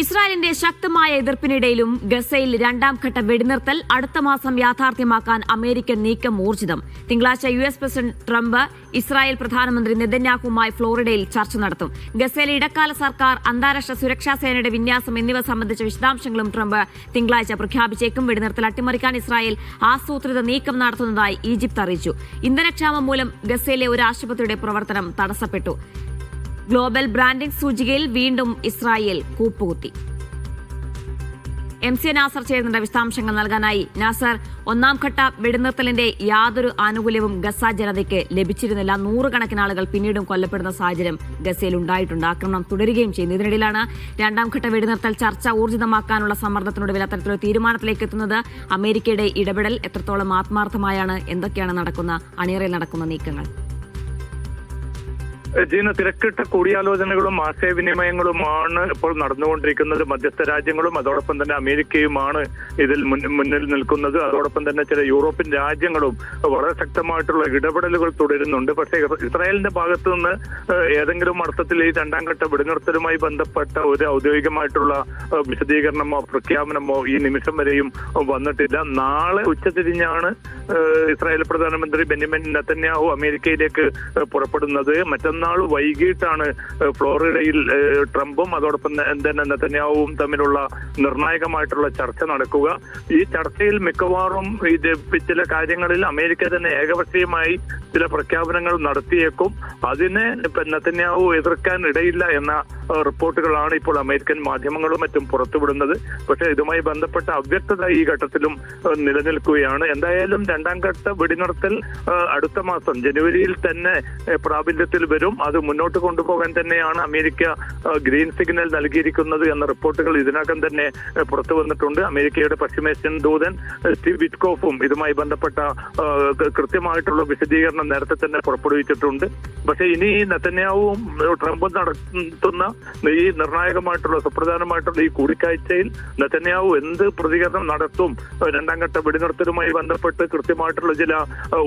ഇസ്രായേലിന്റെ ശക്തമായ എതിർപ്പിനിടയിലും ഗസയിൽ രണ്ടാം ഘട്ട വെടിനിർത്തൽ അടുത്ത മാസം യാഥാർത്ഥ്യമാക്കാൻ അമേരിക്കൻ നീക്കം ഊർജിതം. തിങ്കളാഴ്ച യുഎസ് പ്രസിഡന്റ് ട്രംപ് ഇസ്രായേൽ പ്രധാനമന്ത്രി നെതന്യാഹുവുമായി ഫ്ലോറിഡയിൽ ചർച്ച നടത്തും. ഗസയിലെ ഇടക്കാല സർക്കാർ, അന്താരാഷ്ട്ര സുരക്ഷാ സേനയുടെ വിന്യാസം എന്നിവ സംബന്ധിച്ച വിശദാംശങ്ങളും ട്രംപ് തിങ്കളാഴ്ച പ്രഖ്യാപിച്ചേക്കും. വെടിനിർത്തൽ അട്ടിമറിക്കാൻ ഇസ്രായേൽ ആസൂത്രിത നീക്കം നടത്തുന്നതായി ഈജിപ്ത് അറിയിച്ചു. ഇന്ധനക്ഷാമം മൂലം ഗസയിലെ ഒരു ആശുപത്രിയുടെ പ്രവർത്തനം തടസ്സപ്പെട്ടു. ഗ്ലോബൽ ബ്രാൻഡിംഗ് സൂചികയിൽ വീണ്ടും ഇസ്രായേൽ കൂപ്പുകുത്തി. MC നാസർ ചേരുന്നുണ്ട് വിശദാംശങ്ങൾ നൽകാനായി. നാസർ, ഒന്നാം ഘട്ട വെടിനിർത്തലിന്റെ യാതൊരു ആനുകൂല്യവും ഗസ ജനതയ്ക്ക് ലഭിച്ചിരുന്നില്ല. നൂറുകണക്കിന് ആളുകൾ പിന്നീടും കൊല്ലപ്പെടുന്ന സാഹചര്യം ഗസയിൽ ഉണ്ടായിട്ടുണ്ട്. ആക്രമണം തുടരുകയും ചെയ്യുന്നു. ഇതിനിടയിലാണ് രണ്ടാം ഘട്ട വെടിനിർത്തൽ ചർച്ച ഊർജിതമാക്കാനുള്ള സമ്മർദ്ദത്തിനൊടുവിൽ അത്തരത്തിലൊരു തീരുമാനത്തിലേക്ക് എത്തുന്നത്. അമേരിക്കയുടെ ഇടപെടൽ എത്രത്തോളം ആത്മാർത്ഥമായാണ്? എന്തൊക്കെയാണ് അണിയറയിൽ നടക്കുന്ന നീക്കങ്ങൾ? ജീന, തിരക്കിട്ട കൂടിയാലോചനകളും ആശയവിനിമയങ്ങളുമാണ് ഇപ്പോൾ നടന്നുകൊണ്ടിരിക്കുന്നത്. മധ്യസ്ഥ രാജ്യങ്ങളും അതോടൊപ്പം തന്നെ അമേരിക്കയുമാണ് ഇതിൽ മുന്നിൽ നിൽക്കുന്നത്. അതോടൊപ്പം തന്നെ ചില യൂറോപ്യൻ രാജ്യങ്ങളും വളരെ ശക്തമായിട്ടുള്ള ഇടപെടലുകൾ തുടരുന്നുണ്ട്. പക്ഷേ ഇസ്രായേലിന്റെ ഭാഗത്തു നിന്ന് ഏതെങ്കിലും അർത്ഥത്തിൽ ഈ രണ്ടാം ഘട്ട വെടിനിർത്തലുമായി ബന്ധപ്പെട്ട ഒരു ഔദ്യോഗികമായിട്ടുള്ള വിശദീകരണമോ പ്രഖ്യാപനമോ ഈ നിമിഷം വരെയും വന്നിട്ടില്ല. നാളെ ഉച്ചതിരിഞ്ഞാണ് ഇസ്രായേൽ പ്രധാനമന്ത്രി ബെന്യാമിൻ നെതന്യാഹു അമേരിക്കയിലേക്ക് പുറപ്പെടുന്നത്. മറ്റന്നാൾ വൈകിട്ടാണ് ഫ്ലോറിഡയിൽ ട്രംപും അതോടൊപ്പം തന്നെ നെതന്യാഹുവും തമ്മിലുള്ള നിർണായകമായിട്ടുള്ള ചർച്ച നടക്കുക. ഈ ചർച്ചയിൽ മിക്കവാറും ചില കാര്യങ്ങളിൽ അമേരിക്ക തന്നെ ഏകപക്ഷീയമായി ചില പ്രഖ്യാപനങ്ങൾ നടത്തിയേക്കും. അതിനെ നെതന്യാഹു എതിർക്കാൻ ഇടയില്ല എന്ന റിപ്പോർട്ടുകളാണ് ഇപ്പോൾ അമേരിക്കൻ മാധ്യമങ്ങളും മറ്റും പുറത്തുവിടുന്നത്. പക്ഷേ ഇതുമായി ബന്ധപ്പെട്ട അവ്യക്തത ഈ ഘട്ടത്തിലും നിലനിൽക്കുകയാണ്. എന്തായാലും രണ്ടാം ഘട്ട വെടിനിർത്തൽ അടുത്ത മാസം ജനുവരിയിൽ തന്നെ പ്രാബല്യത്തിൽ വരും. അത് മുന്നോട്ട് കൊണ്ടുപോകാൻ തന്നെയാണ് അമേരിക്ക ഗ്രീൻ സിഗ്നൽ നൽകിയിരിക്കുന്നത് എന്ന റിപ്പോർട്ടുകൾ ഇതിനകം തന്നെ പുറത്തു വന്നിട്ടുണ്ട്. അമേരിക്കയുടെ പശ്ചിമേഷ്യൻ ദൂതൻ സ്റ്റീവ് വിറ്റ്കോഫും ഇതുമായി ബന്ധപ്പെട്ട കൃത്യമായിട്ടുള്ള വിശദീകരണം നേരത്തെ തന്നെ പുറപ്പെടുവിച്ചിട്ടുണ്ട്. പക്ഷേ ഇനി നെതന്യാഹുവും ട്രംപും നടത്തുന്ന ഈ നിർണായകമായിട്ടുള്ള സുപ്രധാനമായിട്ടുള്ള ഈ കൂടിക്കാഴ്ചയിൽ നെതന്യാഹു എന്ത് പ്രതികരണം നടത്തും? രണ്ടാം ഘട്ട വെടിനിർത്തലുമായി ബന്ധപ്പെട്ട് കൃത്യമായിട്ടുള്ള ചില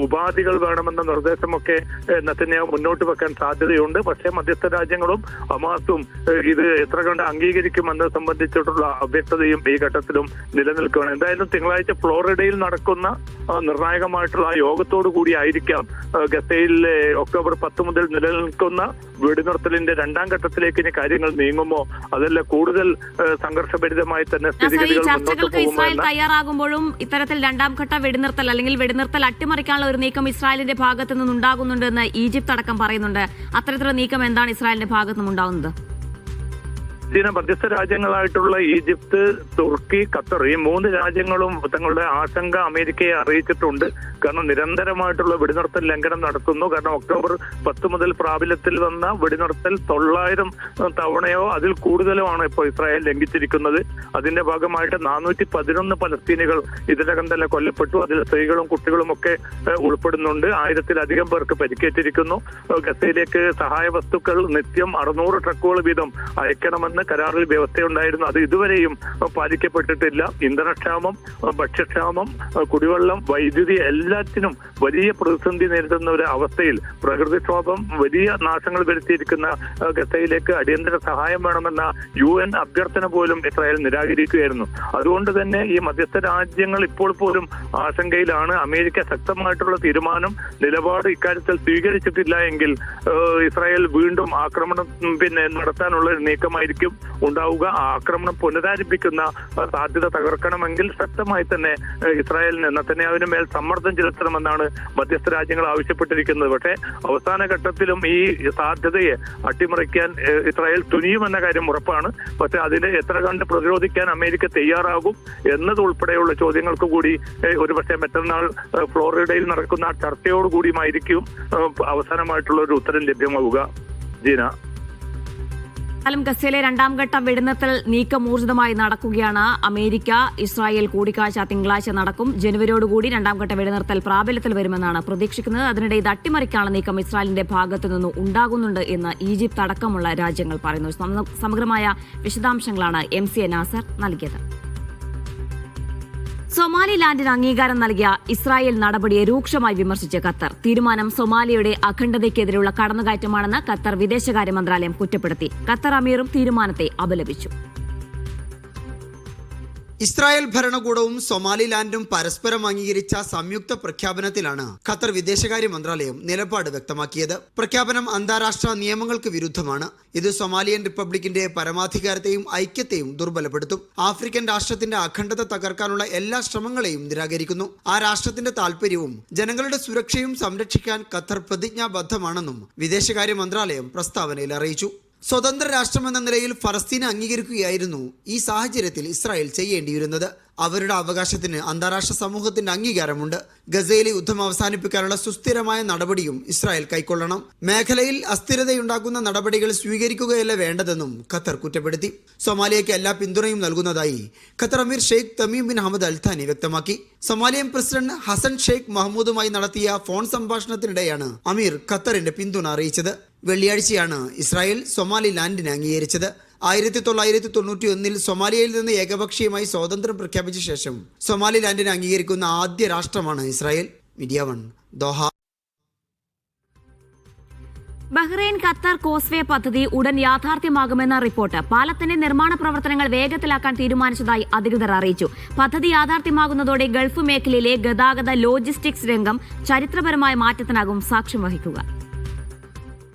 ഉപാധികൾ വേണമെന്ന നിർദ്ദേശമൊക്കെ നെതന്യാഹു മുന്നോട്ട് വെക്കാൻ സാധ്യതയുണ്ട്. പക്ഷേ മധ്യസ്ഥ രാജ്യങ്ങളും ഹമാസും ഇത് എത്ര കണ്ട് അംഗീകരിക്കുമെന്ന് സംബന്ധിച്ചിട്ടുള്ള അവ്യക്തതയും ഈ ഘട്ടത്തിലും നിലനിൽക്കുകയാണ്. എന്തായാലും തിങ്കളാഴ്ച ഫ്ലോറിഡയിൽ നടക്കുന്ന നിർണായകമായിട്ടുള്ള യോഗത്തോടു കൂടി ആയിരിക്കാം ഗസയിലെ ഒക്ടോബർ 10 മുതൽ നിലനിൽക്കുന്ന വെടിനിർത്തലിന്റെ രണ്ടാം ഘട്ടത്തിലേക്ക് ഇനി കാര്യങ്ങൾ നീങ്ങുമോ, അതല്ല കൂടുതൽ സംഘർഷഭരിതമായി തന്നെ സ്ഥിതിഗതികൾ മുന്നോട്ട് പോകുമോ? തയ്യാറാകുമ്പോഴും ഇത്തരത്തിൽ രണ്ടാം ഘട്ട വെടിനിർത്തൽ അല്ലെങ്കിൽ വെടിനിർത്തൽ അട്ടിമറിക്കാനുള്ള ഒരു നീക്കം ഇസ്രായേലിന്റെ ഭാഗത്തു നിന്നുണ്ടാകുന്നുണ്ടെന്ന് ഈജിപ്ത് അടക്കം പറയുന്നുണ്ട്. അത്തരത്തിലുള്ള നീക്കം എന്താണ് ഇസ്രായേലിന്റെ ഭാഗത്തു നിന്നുണ്ടാകുന്നത്? മധ്യസ്ഥ രാജ്യങ്ങളായിട്ടുള്ള ഈജിപ്ത്, തുർക്കി, ഖത്തർ ഈ 3 രാജ്യങ്ങളും തങ്ങളുടെ ആശങ്ക അമേരിക്കയെ അറിയിച്ചിട്ടുണ്ട്. കാരണം നിരന്തരമായിട്ടുള്ള വെടിനിർത്തൽ ലംഘനം നടത്തുന്നു. കാരണം ഒക്ടോബർ 10 മുതൽ പ്രാബല്യത്തിൽ വന്ന വെടിനിർത്തൽ 900 തവണയോ അതിൽ കൂടുതലോ ആണ് ഇപ്പോൾ ഇസ്രായേൽ ലംഘിച്ചിരിക്കുന്നത്. അതിന്റെ ഭാഗമായിട്ട് 411 പലസ്തീനികൾ ഇതിനകം തന്നെ കൊല്ലപ്പെട്ടു. അതിൽ സ്ത്രീകളും കുട്ടികളും ഒക്കെ ഉൾപ്പെടുന്നുണ്ട്. 1000-ലധികം പേർക്ക് പരിക്കേറ്റിരിക്കുന്നു. ഗസയിലേക്ക് സഹായ വസ്തുക്കൾ നിത്യം 600 ട്രക്കുകൾ വീതം അയക്കണമെന്ന് കരാറിൽ വ്യവസ്ഥയുണ്ടായിരുന്നു. അത് ഇതുവരെയും പാലിക്കപ്പെട്ടിട്ടില്ല. ഇന്ധനക്ഷാമം, ഭക്ഷ്യക്ഷാമം, കുടിവെള്ളം, വൈദ്യുതി എല്ലാത്തിനും വലിയ പ്രതിസന്ധി നേരിടുന്ന ഒരു അവസ്ഥയിൽ പ്രകൃതിക്ഷോഭം വലിയ നാശങ്ങൾ വരുത്തിയിരിക്കുന്ന ഗസയിലേക്ക് അടിയന്തര സഹായം വേണമെന്ന UN അഭ്യർത്ഥന പോലും ഇസ്രായേൽ നിരാകരിക്കുകയായിരുന്നു. അതുകൊണ്ട് തന്നെ ഈ മധ്യസ്ഥ രാജ്യങ്ങൾ ഇപ്പോൾ പോലും ആശങ്കയിലാണ്. അമേരിക്ക ശക്തമായിട്ടുള്ള തീരുമാനം, നിലപാട് ഇക്കാര്യത്തിൽ സ്വീകരിച്ചിട്ടില്ല എങ്കിൽ ഇസ്രായേൽ വീണ്ടും ആക്രമണം നടത്താനുള്ള ഒരു നീക്കമായിരിക്കും ഉണ്ടാവുക. ആക്രമണം പുനരാരംഭിക്കുന്ന സാധ്യത തകർക്കണമെങ്കിൽ ശക്തമായി തന്നെ ഇസ്രായേലിന് നെതന്യാഹുവിന് മേൽ സമ്മർദ്ദം ചെലുത്തണമെന്നാണ് മധ്യസ്ഥ രാജ്യങ്ങൾ ആവശ്യപ്പെട്ടിരിക്കുന്നത്. പക്ഷേ അവസാന ഘട്ടത്തിലും ഈ സാധ്യതയെ അട്ടിമറിക്കാൻ ഇസ്രായേൽ തുനിയുമെന്ന കാര്യം ഉറപ്പാണ്. പക്ഷെ അതിനെ എത്ര കണ്ട് പ്രതിരോധിക്കാൻ അമേരിക്ക തയ്യാറാകും എന്നതുൾപ്പെടെയുള്ള ചോദ്യങ്ങൾക്ക് കൂടി ഒരുപക്ഷെ മറ്റന്നാൾ ഫ്ലോറിഡയിൽ നടക്കുന്ന ചർച്ചയോടുകൂടിയുമായിരിക്കും അവസാനമായിട്ടുള്ള ഒരു ഉത്തരം ലഭ്യമാവുക. ജീന, ഗസയിലെ രണ്ടാം ഘട്ട വെടിനിർത്തൽ നീക്കം ഊർജിതമായി നടക്കുകയാണ്. അമേരിക്ക ഇസ്രായേൽ കൂടിക്കാഴ്ച തിങ്കളാഴ്ച നടക്കും. ജനുവരിയോടുകൂടി രണ്ടാം ഘട്ട വെടിനിർത്തൽ പ്രാബല്യത്തിൽ വരുമെന്നാണ് പ്രതീക്ഷിക്കുന്നത്. അതിനിടെ ഇത് അട്ടിമറിക്കാനുള്ള നീക്കം ഇസ്രായേലിന്റെ ഭാഗത്തു നിന്ന് ഉണ്ടാകുന്നുണ്ട് എന്ന് ഈജിപ്ത് അടക്കമുള്ള രാജ്യങ്ങൾ പറയുന്നു. സമഗ്രമായ വിശദാംശങ്ങളാണ് MC നാസർ നൽകിയത്. സൊമാലിലാൻഡിന് അംഗീകാരം നൽകിയ ഇസ്രായേൽ നടപടിയെ രൂക്ഷമായി വിമർശിച്ച് ഖത്തർ. തീരുമാനം സൊമാലിയയുടെ അഖണ്ഡതയ്ക്കെതിരെയുള്ള കടന്നുകയറ്റമാണെന്ന് ഖത്തർ വിദേശകാര്യ മന്ത്രാലയം കുറ്റപ്പെടുത്തി. ഖത്തർ അമീറും തീരുമാനത്തെ അപലപിച്ചു. ഇസ്രായേൽ ഭരണകൂടവും സൊമാലിലാൻഡും പരസ്പരം അംഗീകരിച്ച സംയുക്ത പ്രഖ്യാപനത്തിലാണ് ഖത്തർ വിദേശകാര്യ മന്ത്രാലയം നിലപാട് വ്യക്തമാക്കിയത്. പ്രഖ്യാപനം അന്താരാഷ്ട്ര നിയമങ്ങൾക്ക് വിരുദ്ധമാണ്. ഇത് സൊമാലിയൻ റിപ്പബ്ലിക്കിന്റെ പരമാധികാരത്തെയും ഐക്യത്തെയും ദുർബലപ്പെടുത്തും. ആഫ്രിക്കൻ രാഷ്ട്രത്തിന്റെ അഖണ്ഡത തകർക്കാനുള്ള എല്ലാ ശ്രമങ്ങളെയും നിരാകരിക്കുന്നു. ആ രാഷ്ട്രത്തിന്റെ താൽപര്യവും ജനങ്ങളുടെ സുരക്ഷയും സംരക്ഷിക്കാൻ ഖത്തർ പ്രതിജ്ഞാബദ്ധമാണെന്നും വിദേശകാര്യ മന്ത്രാലയം പ്രസ്താവനയിൽ അറിയിച്ചു. സ്വതന്ത്ര രാഷ്ട്രമെന്ന നിലയിൽ ഫലസ്തീനെ അംഗീകരിക്കുകയായിരുന്നു ഈ സാഹചര്യത്തിൽ ഇസ്രായേൽ ചെയ്യേണ്ടിയിരുന്നത്. അവരുടെ അവകാശത്തിന് അന്താരാഷ്ട്ര സമൂഹത്തിന്റെ അംഗീകാരമുണ്ട്. ഗസയിലെ യുദ്ധം അവസാനിപ്പിക്കാനുള്ള സുസ്ഥിരമായ നടപടിയും ഇസ്രായേൽ കൈക്കൊള്ളണം. മേഖലയിൽ അസ്ഥിരതയുണ്ടാക്കുന്ന നടപടികൾ സ്വീകരിക്കുകയല്ല വേണ്ടതെന്നും ഖത്തർ കുറ്റപ്പെടുത്തി. സൊമാലിയയ്ക്ക് എല്ലാ പിന്തുണയും നൽകുന്നതായി ഖത്തർ അമീർ Sheikh Tamim bin Hamad Al താനി വ്യക്തമാക്കി. സൊമാലിയൻ പ്രസിഡന്റ് ഹസൻ ഷെയ്ഖ് മഹ്മൂദുമായി നടത്തിയ ഫോൺ സംഭാഷണത്തിനിടെയാണ് അമീർ ഖത്തറിന്റെ പിന്തുണ അറിയിച്ചത്. വെള്ളിയാഴ്ചയാണ് ഇസ്രായേൽ സൊമാലിലാൻഡിനെ അംഗീകരിച്ചത്. 1991 സൊമാലിയയിൽ നിന്ന് ഏകപക്ഷീയമായി സ്വാതന്ത്ര്യം പ്രഖ്യാപിച്ച ശേഷം സൊമാലിലാൻഡിനെ അംഗീകരിക്കുന്ന ആദ്യ രാഷ്ട്രമാണ് Israel. Media 1 Doha. Bahrain Qatar causeway പദ്ധതി ഉടൻ യാഥാർത്ഥ്യമാകുമെന്ന റിപ്പോർട്ട്. പാലത്തിന്റെ നിർമ്മാണ പ്രവർത്തനങ്ങൾ വേഗത്തിലാക്കാൻ തീരുമാനിച്ചതായി അധികൃതർ അറിയിച്ചു. പദ്ധതി യാഥാർത്ഥ്യമാകുന്നതോടെ ഗൾഫ് മേഖലയിലെ ഗതാഗത ലോജിസ്റ്റിക്സ് രംഗം ചരിത്രപരമായ മാറ്റത്തിനാകും സാക്ഷ്യം വഹിക്കുക.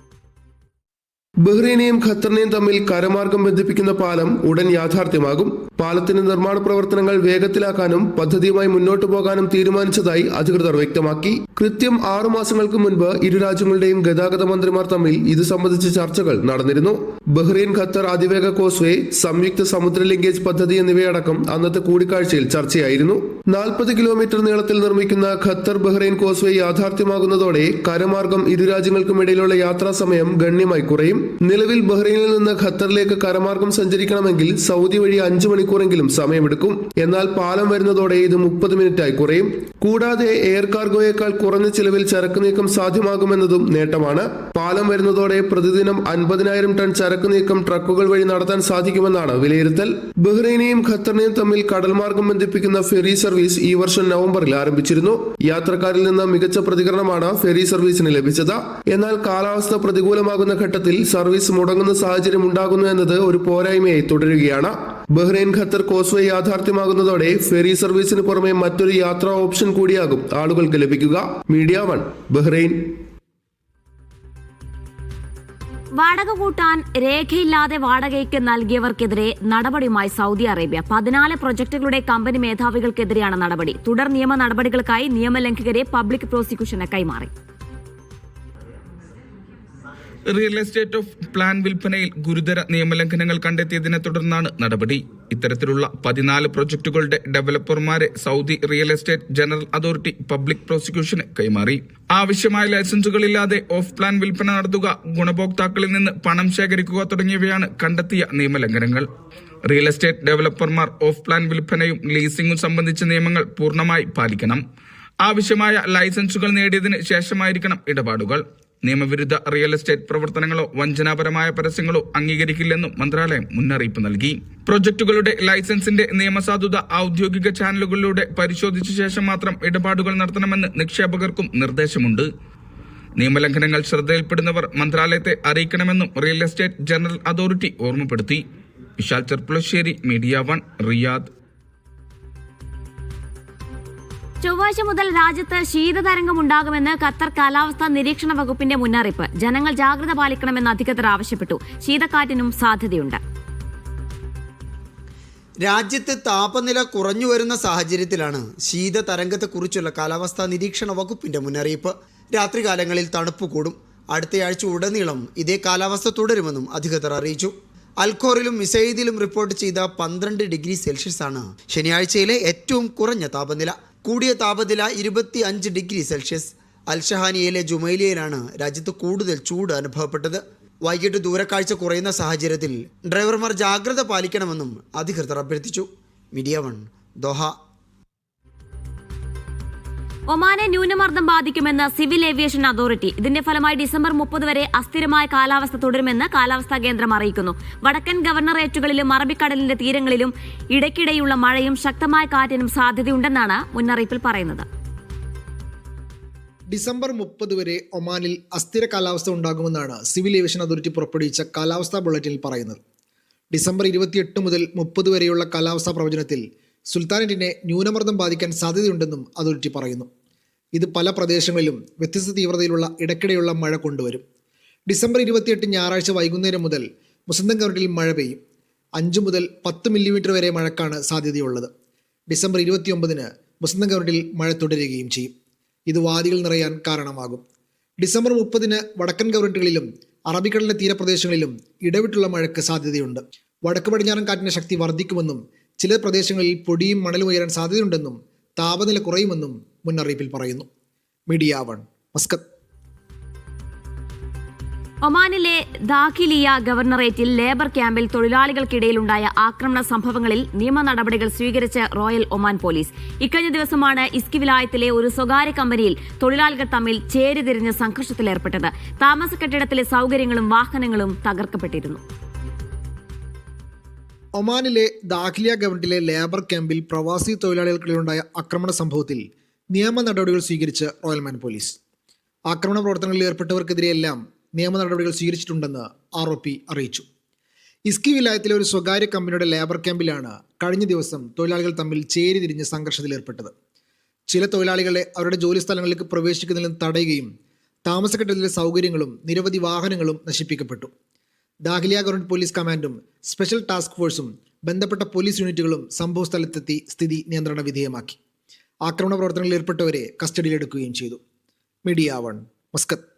ബഹ്റൈനെയും ഖത്തറിനെയും തമ്മിൽ കരമാർഗം ബന്ധിപ്പിക്കുന്ന പാലം ഉടൻ യാഥാർത്ഥ്യമാകും. പാലത്തിന്റെ നിർമ്മാണ പ്രവർത്തനങ്ങൾ വേഗത്തിലാക്കാനും പദ്ധതിയുമായി മുന്നോട്ടു പോകാനും തീരുമാനിച്ചതായി അധികൃതർ വ്യക്തമാക്കി. കൃത്യം 6 മാസങ്ങൾക്ക് മുൻപ് ഇരു രാജ്യങ്ങളുടെയും ഗതാഗത മന്ത്രിമാർ തമ്മിൽ ഇത് സംബന്ധിച്ച ചർച്ചകൾ നടന്നിരുന്നു. ബഹ്റൈൻ ഖത്തർ അതിവേഗ കോസ്വേ, സംയുക്ത സമുദ്ര ലിങ്കേജ് പദ്ധതി എന്നിവയടക്കം അന്നത്തെ കൂടിക്കാഴ്ചയിൽ ചർച്ചയായിരുന്നു. 40 കിലോമീറ്റർ നീളത്തിൽ നിർമ്മിക്കുന്ന ഖത്തർ ബഹ്റൈൻ കോസ്വേ യാഥാർത്ഥ്യമാകുന്നതോടെ കരമാർഗം ഇരു രാജ്യങ്ങൾക്കുമിടയിലുള്ള യാത്രാ സമയം ഗണ്യമായി കുറയും. നിലവിൽ ബഹ്റൈനിൽ നിന്ന് ഖത്തറിലേക്ക് കരമാർഗം സഞ്ചരിക്കണമെങ്കിൽ സൗദി വഴി 5 മണിക്കൂറെങ്കിലും സമയമെടുക്കും. എന്നാൽ പാലം വരുന്നതോടെ ഇത് 30 മിനിറ്റായി കുറയും. കൂടാതെ എയർ കാർഗോയേക്കാൾ കുറഞ്ഞ ചിലവിൽ ചരക്ക് നീക്കം സാധ്യമാകുമെന്നതും നേട്ടമാണ്. പാലം വരുന്നതോടെ പ്രതിദിനം 50,000 ടൺ ചരക്ക് നീക്കം ട്രക്കുകൾ വഴി നടത്താൻ സാധിക്കുമെന്നാണ് വിലയിരുത്തൽ. ബഹ്റൈനെയും ഖത്തറിനെയും തമ്മിൽ കടൽമാർഗം ബന്ധിപ്പിക്കുന്ന ഫെറി സർവീസ് ഈ വർഷം നവംബറിൽ ആരംഭിച്ചിരുന്നു. യാത്രക്കാരിൽ നിന്ന് മികച്ച പ്രതികരണമാണ് ഫെറി സർവീസിന് ലഭിച്ചത്. എന്നാൽ കാലാവസ്ഥ പ്രതികൂലമാകുന്ന ഘട്ടത്തിൽ സർവീസ് മുടങ്ങുന്ന സാഹചര്യം ഉണ്ടാകുന്നു എന്നത് ഒരു പോരായ്മയായി തുടരുകയാണ്. ബഹ്റൈൻ ഖത്തർ കോസ്വേ യാഥാർത്ഥ്യമാകുന്നതോടെ ഫെറി സർവീസിന് പുറമെ മറ്റൊരു യാത്രാ ഓപ്ഷൻ കൂടിയാകും ആളുകൾക്ക് ലഭിക്കുക. Media 1 Bahrain. വാടക കൂട്ടാൻ രേഖയില്ലാതെ വാടകയ്ക്ക് നൽകിയവർക്കെതിരെ നടപടിയുമായി സൗദി അറേബ്യ. 14 പ്രൊജക്ടുകളുടെ കമ്പനി മേധാവികൾക്കെതിരെയാണ് നടപടി. തുടർ നിയമ നടപടികൾക്കായി നിയമലംഘകരെ പബ്ലിക് പ്രോസിക്യൂഷന് കൈമാറി. റിയൽ എസ്റ്റേറ്റ് ഓഫ് പ്ലാൻ വിൽപ്പനയിൽ ഗുരുതര നിയമലംഘനങ്ങൾ കണ്ടെത്തിയതിനെ തുടർന്നാണ് നടപടി. ഇത്തരത്തിലുള്ള 14 പ്രൊജക്ടുകളുടെ ഡെവലപ്പർമാരെ Saudi real estate general authority public പ്രോസിക്യൂഷന് കൈമാറി. ആവശ്യമായ ലൈസൻസുകളില്ലാതെ ഓഫ് പ്ലാൻ വിൽപ്പന നടത്തുക, ഗുണഭോക്താക്കളിൽ നിന്ന് പണം ശേഖരിക്കുക തുടങ്ങിയവയാണ് കണ്ടെത്തിയ നിയമലംഘനങ്ങൾ. റിയൽ എസ്റ്റേറ്റ് ഡെവലപ്പർമാർ ഓഫ് പ്ലാൻ വിൽപ്പനയും ലീസിംഗും സംബന്ധിച്ച നിയമങ്ങൾ പൂർണ്ണമായി പാലിക്കണം. ആവശ്യമായ ലൈസൻസുകൾ നേടിയതിന് ശേഷമായിരിക്കണം ഇടപാടുകൾ. നിയമവിരുദ്ധ റിയൽ എസ്റ്റേറ്റ് പ്രവർത്തനങ്ങളോ വഞ്ചനാപരമായ പരസ്യങ്ങളോ അംഗീകരിക്കില്ലെന്നും മന്ത്രാലയം മുന്നറിയിപ്പ് നൽകി. പ്രൊജക്ടുകളുടെ ലൈസൻസിന്റെ നിയമസാധുത ഔദ്യോഗിക ചാനലുകളിലൂടെ പരിശോധിച്ച ശേഷം മാത്രം ഇടപാടുകൾ നടത്തണമെന്ന് നിക്ഷേപകർക്കും നിർദ്ദേശമുണ്ട്. നിയമലംഘനങ്ങൾ ശ്രദ്ധയിൽപ്പെടുന്നവർ മന്ത്രാലയത്തെ അറിയിക്കണമെന്നും റിയൽ എസ്റ്റേറ്റ് ജനറൽ അതോറിറ്റി ഓർമ്മപ്പെടുത്തി. വിശാൽ ചെർപ്പുളശ്ശേരി, മീഡിയ 1 റിയാദ്. ചൊവ്വാഴ്ച മുതൽ രാജ്യത്ത് ശീതതരംഗം ഉണ്ടാകുമെന്ന് ഖത്തർ കാലാവസ്ഥാ നിരീക്ഷണ വകുപ്പിന്റെ മുന്നറിയിപ്പ്. ജനങ്ങൾ ജാഗ്രത പാലിക്കണമെന്ന് അധികൃതർ ആവശ്യപ്പെട്ടു. ശീതക്കാറ്റിനും സാധ്യതയുണ്ട്. രാജ്യത്ത് താപനില കുറഞ്ഞു വരുന്ന സാഹചര്യത്തിലാണ് ശീതതരംഗത്തെക്കുറിച്ചുള്ള കാലാവസ്ഥാ നിരീക്ഷണ വകുപ്പിന്റെ മുന്നറിയിപ്പ്. രാത്രികാലങ്ങളിൽ തണുപ്പ് കൂടും. അടുത്തയാഴ്ച ഉടനീളം ഇതേ കാലാവസ്ഥ തുടരുമെന്നും അധികൃതർ അറിയിച്ചു. അൽഖോറിലും മിസൈദിലും റിപ്പോർട്ട് ചെയ്ത 12 ഡിഗ്രി സെൽഷ്യസ് ആണ് ശനിയാഴ്ചയിലെ ഏറ്റവും കുറഞ്ഞ താപനില. കൂടിയ താപനില 25 ഡിഗ്രി സെൽഷ്യസ്. അൽഷഹാനിയയിലെ ജുമൈലിയയിലാണ് രാജ്യത്ത് കൂടുതൽ ചൂട് അനുഭവപ്പെട്ടത്. വൈകിട്ട് ദൂരക്കാഴ്ച കുറയുന്ന സാഹചര്യത്തിൽ ഡ്രൈവർമാർ ജാഗ്രത പാലിക്കണമെന്നും അധികൃതർ അഭ്യർത്ഥിച്ചു. Media 1 Doha. ഒമാനെ ന്യൂനമർദ്ദം ബാധിക്കുമെന്ന് സിവിൽ ഏവിയേഷൻ അതോറിറ്റി. ഇതിന്റെ ഫലമായി ഡിസംബർ 30 വരെ അസ്ഥിരമായ കാലാവസ്ഥ തുടരുമെന്ന് കാലാവസ്ഥാ കേന്ദ്രം അറിയിക്കുന്നു. വടക്കൻ ഗവർണറേറ്റുകളിലും അറബിക്കടലിന്റെ തീരങ്ങളിലും ഇടയ്ക്കിടെയുള്ള മഴയും ശക്തമായ കാറ്റിനും സാധ്യതയുണ്ടെന്നാണ് മുന്നറിയിപ്പിൽ പറയുന്നത്. ഡിസംബർ 30 വരെ ഒമാനിൽ അസ്ഥിര കാലാവസ്ഥ ഉണ്ടാകുമെന്നാണ് സിവിൽ ഏവിയേഷൻ അതോറിറ്റി പുറപ്പെടുവിച്ച കാലാവസ്ഥാ ബുള്ളറ്റിനിൽ പറയുന്നത്. ഡിസംബർ 28 മുതൽ 30 വരെയുള്ള കാലാവസ്ഥാ പ്രവചനത്തിൽ സുൽത്താനറ്റിനെ ന്യൂനമർദ്ദം ബാധിക്കാൻ സാധ്യതയുണ്ടെന്നും അതോറിറ്റി പറയുന്നു. ഇത് പല പ്രദേശങ്ങളിലും വ്യത്യസ്ത തീവ്രതയിലുള്ള ഇടയ്ക്കിടെയുള്ള മഴ കൊണ്ടുവരും. ഡിസംബർ 28 ഞായറാഴ്ച വൈകുന്നേരം മുതൽ മുസന്തം കൗണ്ടിയിൽ മഴ പെയ്യും. 5 മുതൽ 10 മില്ലിമീറ്റർ വരെ മഴക്കാണ് സാധ്യതയുള്ളത്. ഡിസംബർ 29 മുസന്തം കൗണ്ടിയിൽ മഴ തുടരുകയും ചെയ്യും. ഇത് വാദികൾ നിറയാൻ കാരണമാകും. ഡിസംബർ 30 വടക്കൻ കൗണ്ടികളിലും അറബിക്കടലിലെ തീരപ്രദേശങ്ങളിലും ഇടവിട്ടുള്ള മഴയ്ക്ക് സാധ്യതയുണ്ട്. വടക്ക് പടിഞ്ഞാറൻ കാറ്റിന്റെ ശക്തി വർദ്ധിക്കുമെന്നും ചില പ്രദേശങ്ങളിൽ പൊടിയും മണലും ഉയരാൻ സാധ്യതയുണ്ടെന്നും താപനില കുറയുമെന്നും മുന്നറിയിപ്പിൽ പറയുന്നു. Media 1 Muscat. ഒമാനിലെ ദാഖിലിയ ഗവർണറേറ്റിൽ ലേബർ ക്യാമ്പിൽ തൊഴിലാളികൾക്കിടയിലുണ്ടായ ആക്രമണ സംഭവങ്ങളിൽ നിയമ നടപടികൾ സ്വീകരിച്ച് റോയൽ ഒമാൻ പോലീസ്. ഇക്കഴിഞ്ഞ ദിവസമാണ് ഇസ്കി വിലായത്തിലെ ഒരു സ്വകാര്യ കമ്പനിയിൽ തൊഴിലാളികൾ തമ്മിൽ ചേരിതിരിഞ്ഞ് സംഘർഷത്തിലേർപ്പെട്ടത്. താമസ കെട്ടിടത്തിലെ സൗകര്യങ്ങളും വാഹനങ്ങളും തകർക്കപ്പെട്ടിരുന്നു. ഒമാനിലെ ദാഖിലിയ ഗവൺമെന്റിലെ ലേബർ ക്യാമ്പിൽ പ്രവാസി തൊഴിലാളികൾക്കിടയിലുണ്ടായ ആക്രമണ സംഭവത്തിൽ നിയമ നടപടികൾ സ്വീകരിച്ച് റോയൽ ഒമാൻ പോലീസ്. ആക്രമണ പ്രവർത്തനങ്ങളിൽ ഏർപ്പെട്ടവർക്കെതിരെയെല്ലാം നിയമ നടപടികൾ സ്വീകരിച്ചിട്ടുണ്ടെന്ന് ROP അറിയിച്ചു. ഇസ്കി വിലായത്തിലെ ഒരു സ്വകാര്യ കമ്പനിയുടെ ലേബർ ക്യാമ്പിലാണ് കഴിഞ്ഞ ദിവസം തൊഴിലാളികൾ തമ്മിൽ ചേരിതിരിഞ്ഞ് സംഘർഷത്തിലേർപ്പെട്ടത്. ചില തൊഴിലാളികളെ അവരുടെ ജോലി സ്ഥലങ്ങളിലേക്ക് പ്രവേശിക്കുന്നതിൽ നിന്ന് തടയുകയും താമസക്കെട്ടിലെ സൗകര്യങ്ങളും നിരവധി വാഹനങ്ങളും നശിപ്പിക്കപ്പെട്ടു. ദാഖിലിയ ഗവൺമെന്റ് പോലീസ് കമാൻഡും സ്പെഷ്യൽ ടാസ്ക് ഫോഴ്സും ബന്ധപ്പെട്ട പോലീസ് യൂണിറ്റുകളും സംഭവ സ്ഥലത്തെത്തി സ്ഥിതി നിയന്ത്രണ വിധേയമാക്കി. ആക്രമണ പ്രവർത്തനങ്ങളിൽ ഏർപ്പെട്ടവരെ കസ്റ്റഡിയിലെടുക്കുകയും ചെയ്തു. Media 1 Muscat.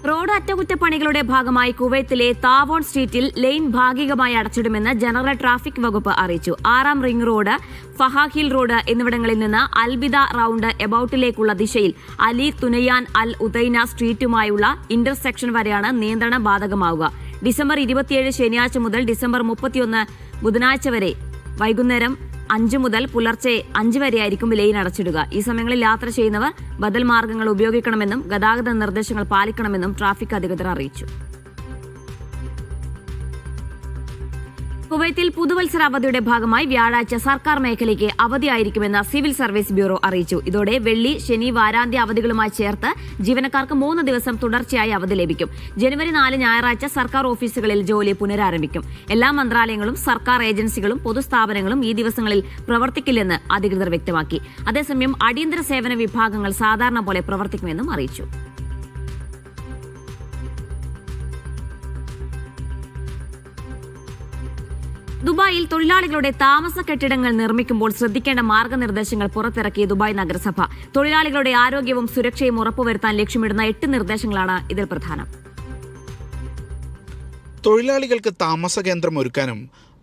റോഡ് അറ്റകുറ്റപ്പണികളുടെ ഭാഗമായി കുവൈത്തിലെ താവോൺ സ്ട്രീറ്റിൽ ലെയിൻ ഭാഗികമായി അടച്ചിടുമെന്ന് ജനറൽ ട്രാഫിക് വകുപ്പ് അറിയിച്ചു. 6-ാം റിംഗ് റോഡ്, ഫഹാഹിൽ റോഡ് എന്നിവിടങ്ങളിൽ നിന്ന് അൽബിദ റൌണ്ട് എബൌട്ടിലേക്കുള്ള ദിശയിൽ അലി തുനയാൻ അൽ ഉദൈന സ്ട്രീറ്റുമായുള്ള ഇന്റർസെക്ഷൻ വരെയാണ് നിയന്ത്രണം ബാധകമാവുക. ഡിസംബർ 27 ശനിയാഴ്ച മുതൽ ഡിസംബർ 31 ബുധനാഴ്ച വരെ വൈകുന്നേരം 5 മുതൽ പുലർച്ചെ 5 വരെയായിരിക്കും ലെയിൻ അടച്ചിടുക. ഈ സമയങ്ങളിൽ യാത്ര ചെയ്യുന്നവർ ബദൽ മാർഗങ്ങൾ ഉപയോഗിക്കണമെന്നും ഗതാഗത നിർദ്ദേശങ്ങൾ പാലിക്കണമെന്നും ട്രാഫിക് അധികൃതർ അറിയിച്ചു. കുവൈത്തിൽ പുതുവത്സര അവധിയുടെ ഭാഗമായി വ്യാഴാഴ്ച സർക്കാർ മേഖലയ്ക്ക് അവധിയായിരിക്കുമെന്ന് സിവിൽ സർവീസ് ബ്യൂറോ അറിയിച്ചു. ഇതോടെ വെള്ളി, ശനി, വാരാന്ത്യ അവധികളുമായി ചേർത്ത് ജീവനക്കാർക്ക് 3 ദിവസം തുടർച്ചയായി അവധി ലഭിക്കും. ജനുവരി 4 ഞായറാഴ്ച സർക്കാർ ഓഫീസുകളിൽ ജോലി പുനരാരംഭിക്കും. എല്ലാ മന്ത്രാലയങ്ങളും സർക്കാർ ഏജൻസികളും പൊതുസ്ഥാപനങ്ങളും ഈ ദിവസങ്ങളിൽ പ്രവർത്തിക്കില്ലെന്ന് അധികൃതർ വ്യക്തമാക്കി. അതേസമയം അടിയന്തര സേവന വിഭാഗങ്ങൾ സാധാരണ പോലെ പ്രവർത്തിക്കുമെന്നും അറിയിച്ചു. ദുബായിൽ തൊഴിലാളികളുടെ താമസ കെട്ടിടങ്ങൾ നിർമ്മിക്കുമ്പോൾ ശ്രദ്ധിക്കേണ്ട മാർഗനിർദ്ദേശങ്ങൾ പുറത്തിറക്കി ദുബായ് നഗരസഭ. തൊഴിലാളികളുടെ ആരോഗ്യവും സുരക്ഷയും ഉറപ്പുവരുത്താൻ ലക്ഷ്യമിടുന്ന 8 നിർദ്ദേശങ്ങളാണ് ഇതിൽ പ്രധാനം. തൊഴിലാളികൾക്ക് താമസ കേന്ദ്രം ഒരുക്കാനും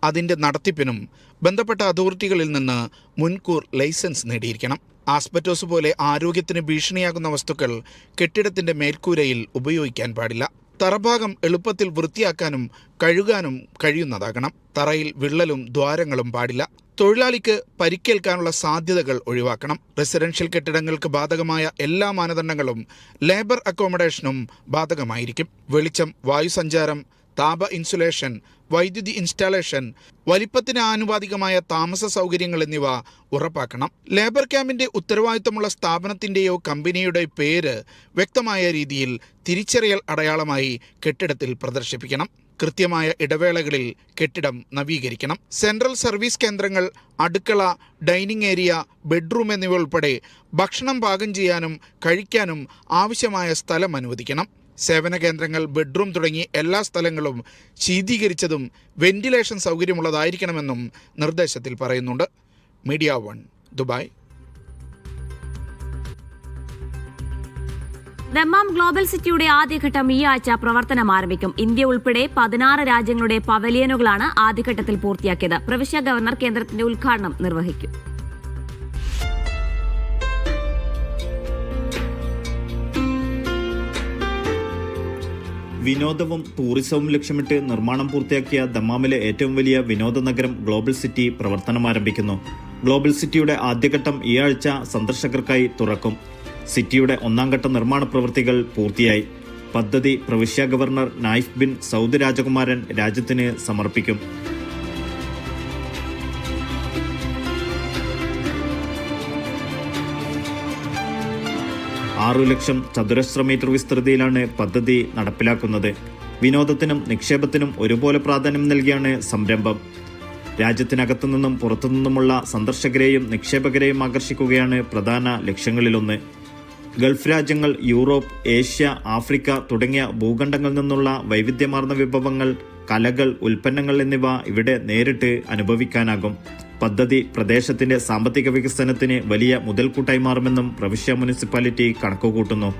അതിന്റെ നടത്തിപ്പിനും ബന്ധപ്പെട്ട അതോറിറ്റികളിൽ നിന്ന് മുൻകൂർ ലൈസൻസ് നേടിയിരിക്കണം. ആസ്ബറ്റോസ് പോലെ ആരോഗ്യത്തിന് ഭീഷണിയാകുന്ന വസ്തുക്കൾ കെട്ടിടത്തിന്റെ മേൽക്കൂരയിൽ ഉപയോഗിക്കാൻ പാടില്ല. തറഭാഗം എളുപ്പത്തിൽ വൃത്തിയാക്കാനും കഴുകാനും കഴിയുന്നതാകണം. തറയിൽ വിള്ളലും ദ്വാരങ്ങളും പാടില്ല. തൊഴിലാളിക്ക് പരിക്കേൽക്കാനുള്ള സാധ്യതകൾ ഒഴിവാക്കണം. റെസിഡൻഷ്യൽ കെട്ടിടങ്ങൾക്ക് ബാധകമായ എല്ലാ മാനദണ്ഡങ്ങളും ലേബർ അക്കോമഡേഷനും ബാധകമായിരിക്കും. വെളിച്ചം, വായുസഞ്ചാരം, താപ ഇൻസുലേഷൻ, വൈദ്യുതി ഇൻസ്റ്റാളേഷൻ, വലിപ്പത്തിന് ആനുപാതികമായ താമസ സൗകര്യങ്ങൾ എന്നിവ ഉറപ്പാക്കണം. ലേബർ ക്യാമ്പിന്റെ ഉത്തരവാദിത്തമുള്ള സ്ഥാപനത്തിന്റെയോ കമ്പനിയുടെയോ പേര് വ്യക്തമായ രീതിയിൽ തിരിച്ചറിയൽ അടയാളമായി കെട്ടിടത്തിൽ പ്രദർശിപ്പിക്കണം. കൃത്യമായ ഇടവേളകളിൽ കെട്ടിടം നവീകരിക്കണം. സെൻട്രൽ സർവീസ് കേന്ദ്രങ്ങൾ, അടുക്കള, ഡൈനിങ് ഏരിയ, ബെഡ്റൂം എന്നിവ ഉൾപ്പെടെ ഭക്ഷണം പാകം ചെയ്യാനും കഴിക്കാനും ആവശ്യമായ സ്ഥലം അനുവദിക്കണം. സേവന കേന്ദ്രങ്ങൾ, ബെഡ്റൂം തുടങ്ങി എല്ലാ സ്ഥലങ്ങളും ശീതീകരിച്ചതും വെന്റിലേഷൻ സൗകര്യമുള്ളതായിരിക്കണമെന്നും നിർദ്ദേശത്തിൽ പറയുന്നുണ്ട്. Media 1 Dubai. ദമ്മാം ഗ്ലോബൽ സിറ്റിയുടെ ആദ്യഘട്ടം ഈ ആഴ്ച പ്രവർത്തനം ആരംഭിക്കും. ഇന്ത്യ ഉൾപ്പെടെ 16 രാജ്യങ്ങളുടെ പവലിയനുകളാണ് ആദ്യഘട്ടത്തിൽ പൂർത്തിയാക്കിയത്. പ്രവിശ്യ ഗവർണർ കേന്ദ്രത്തിന്റെ ഉദ്ഘാടനം നിർവഹിക്കും. വിനോദവും ടൂറിസവും ലക്ഷ്യമിട്ട് നിർമ്മാണം പൂർത്തിയാക്കിയ ദമ്മാമിലെ ഏറ്റവും വലിയ വിനോദ നഗരം ഗ്ലോബൽ സിറ്റി പ്രവർത്തനം ആരംഭിക്കുന്നു. ഗ്ലോബൽ സിറ്റിയുടെ ആദ്യഘട്ടം ഈ ആഴ്ച സന്ദർശകർക്കായി തുറക്കും. സിറ്റിയുടെ 1ാം ഘട്ട നിർമ്മാണ പ്രവൃത്തികൾ പൂർത്തിയായി. പദ്ധതി പ്രവിശ്യ ഗവർണർ നായിഫ് ബിൻ സൗദ് രാജകുമാരൻ രാജ്യത്തിന് സമർപ്പിക്കും. ആറു ലക്ഷം ചതുരശ്ര മീറ്റർ വിസ്തൃതിയിലാണ് പദ്ധതി നടപ്പിലാക്കുന്നത്. വിനോദത്തിനും നിക്ഷേപത്തിനും ഒരുപോലെ പ്രാധാന്യം നൽകിയാണ് സംരംഭം. രാജ്യത്തിനകത്തു നിന്നും പുറത്തുനിന്നുമുള്ള സന്ദർശകരെയും നിക്ഷേപകരെയും ആകർഷിക്കുകയാണ് പ്രധാന ലക്ഷ്യങ്ങളിലൊന്ന്. ഗൾഫ് രാജ്യങ്ങൾ, യൂറോപ്പ്, ഏഷ്യ, ആഫ്രിക്ക തുടങ്ങിയ ഭൂഖണ്ഡങ്ങളിൽ നിന്നുള്ള വൈവിധ്യമാർന്ന വിഭവങ്ങൾ, കലകൾ, ഉൽപ്പന്നങ്ങൾ എന്നിവ ഇവിടെ നേരിട്ട് അനുഭവിക്കാനാകും. പദ്ധതി പ്രദേശത്തിന്റെ സാമ്പത്തിക വികസനത്തിന് വലിയ മുതൽക്കൂട്ടായി മാറുമെന്നും പ്രവിശ്യ മുനിസിപ്പാലിറ്റി കണക്കുകൂട്ടുന്നു.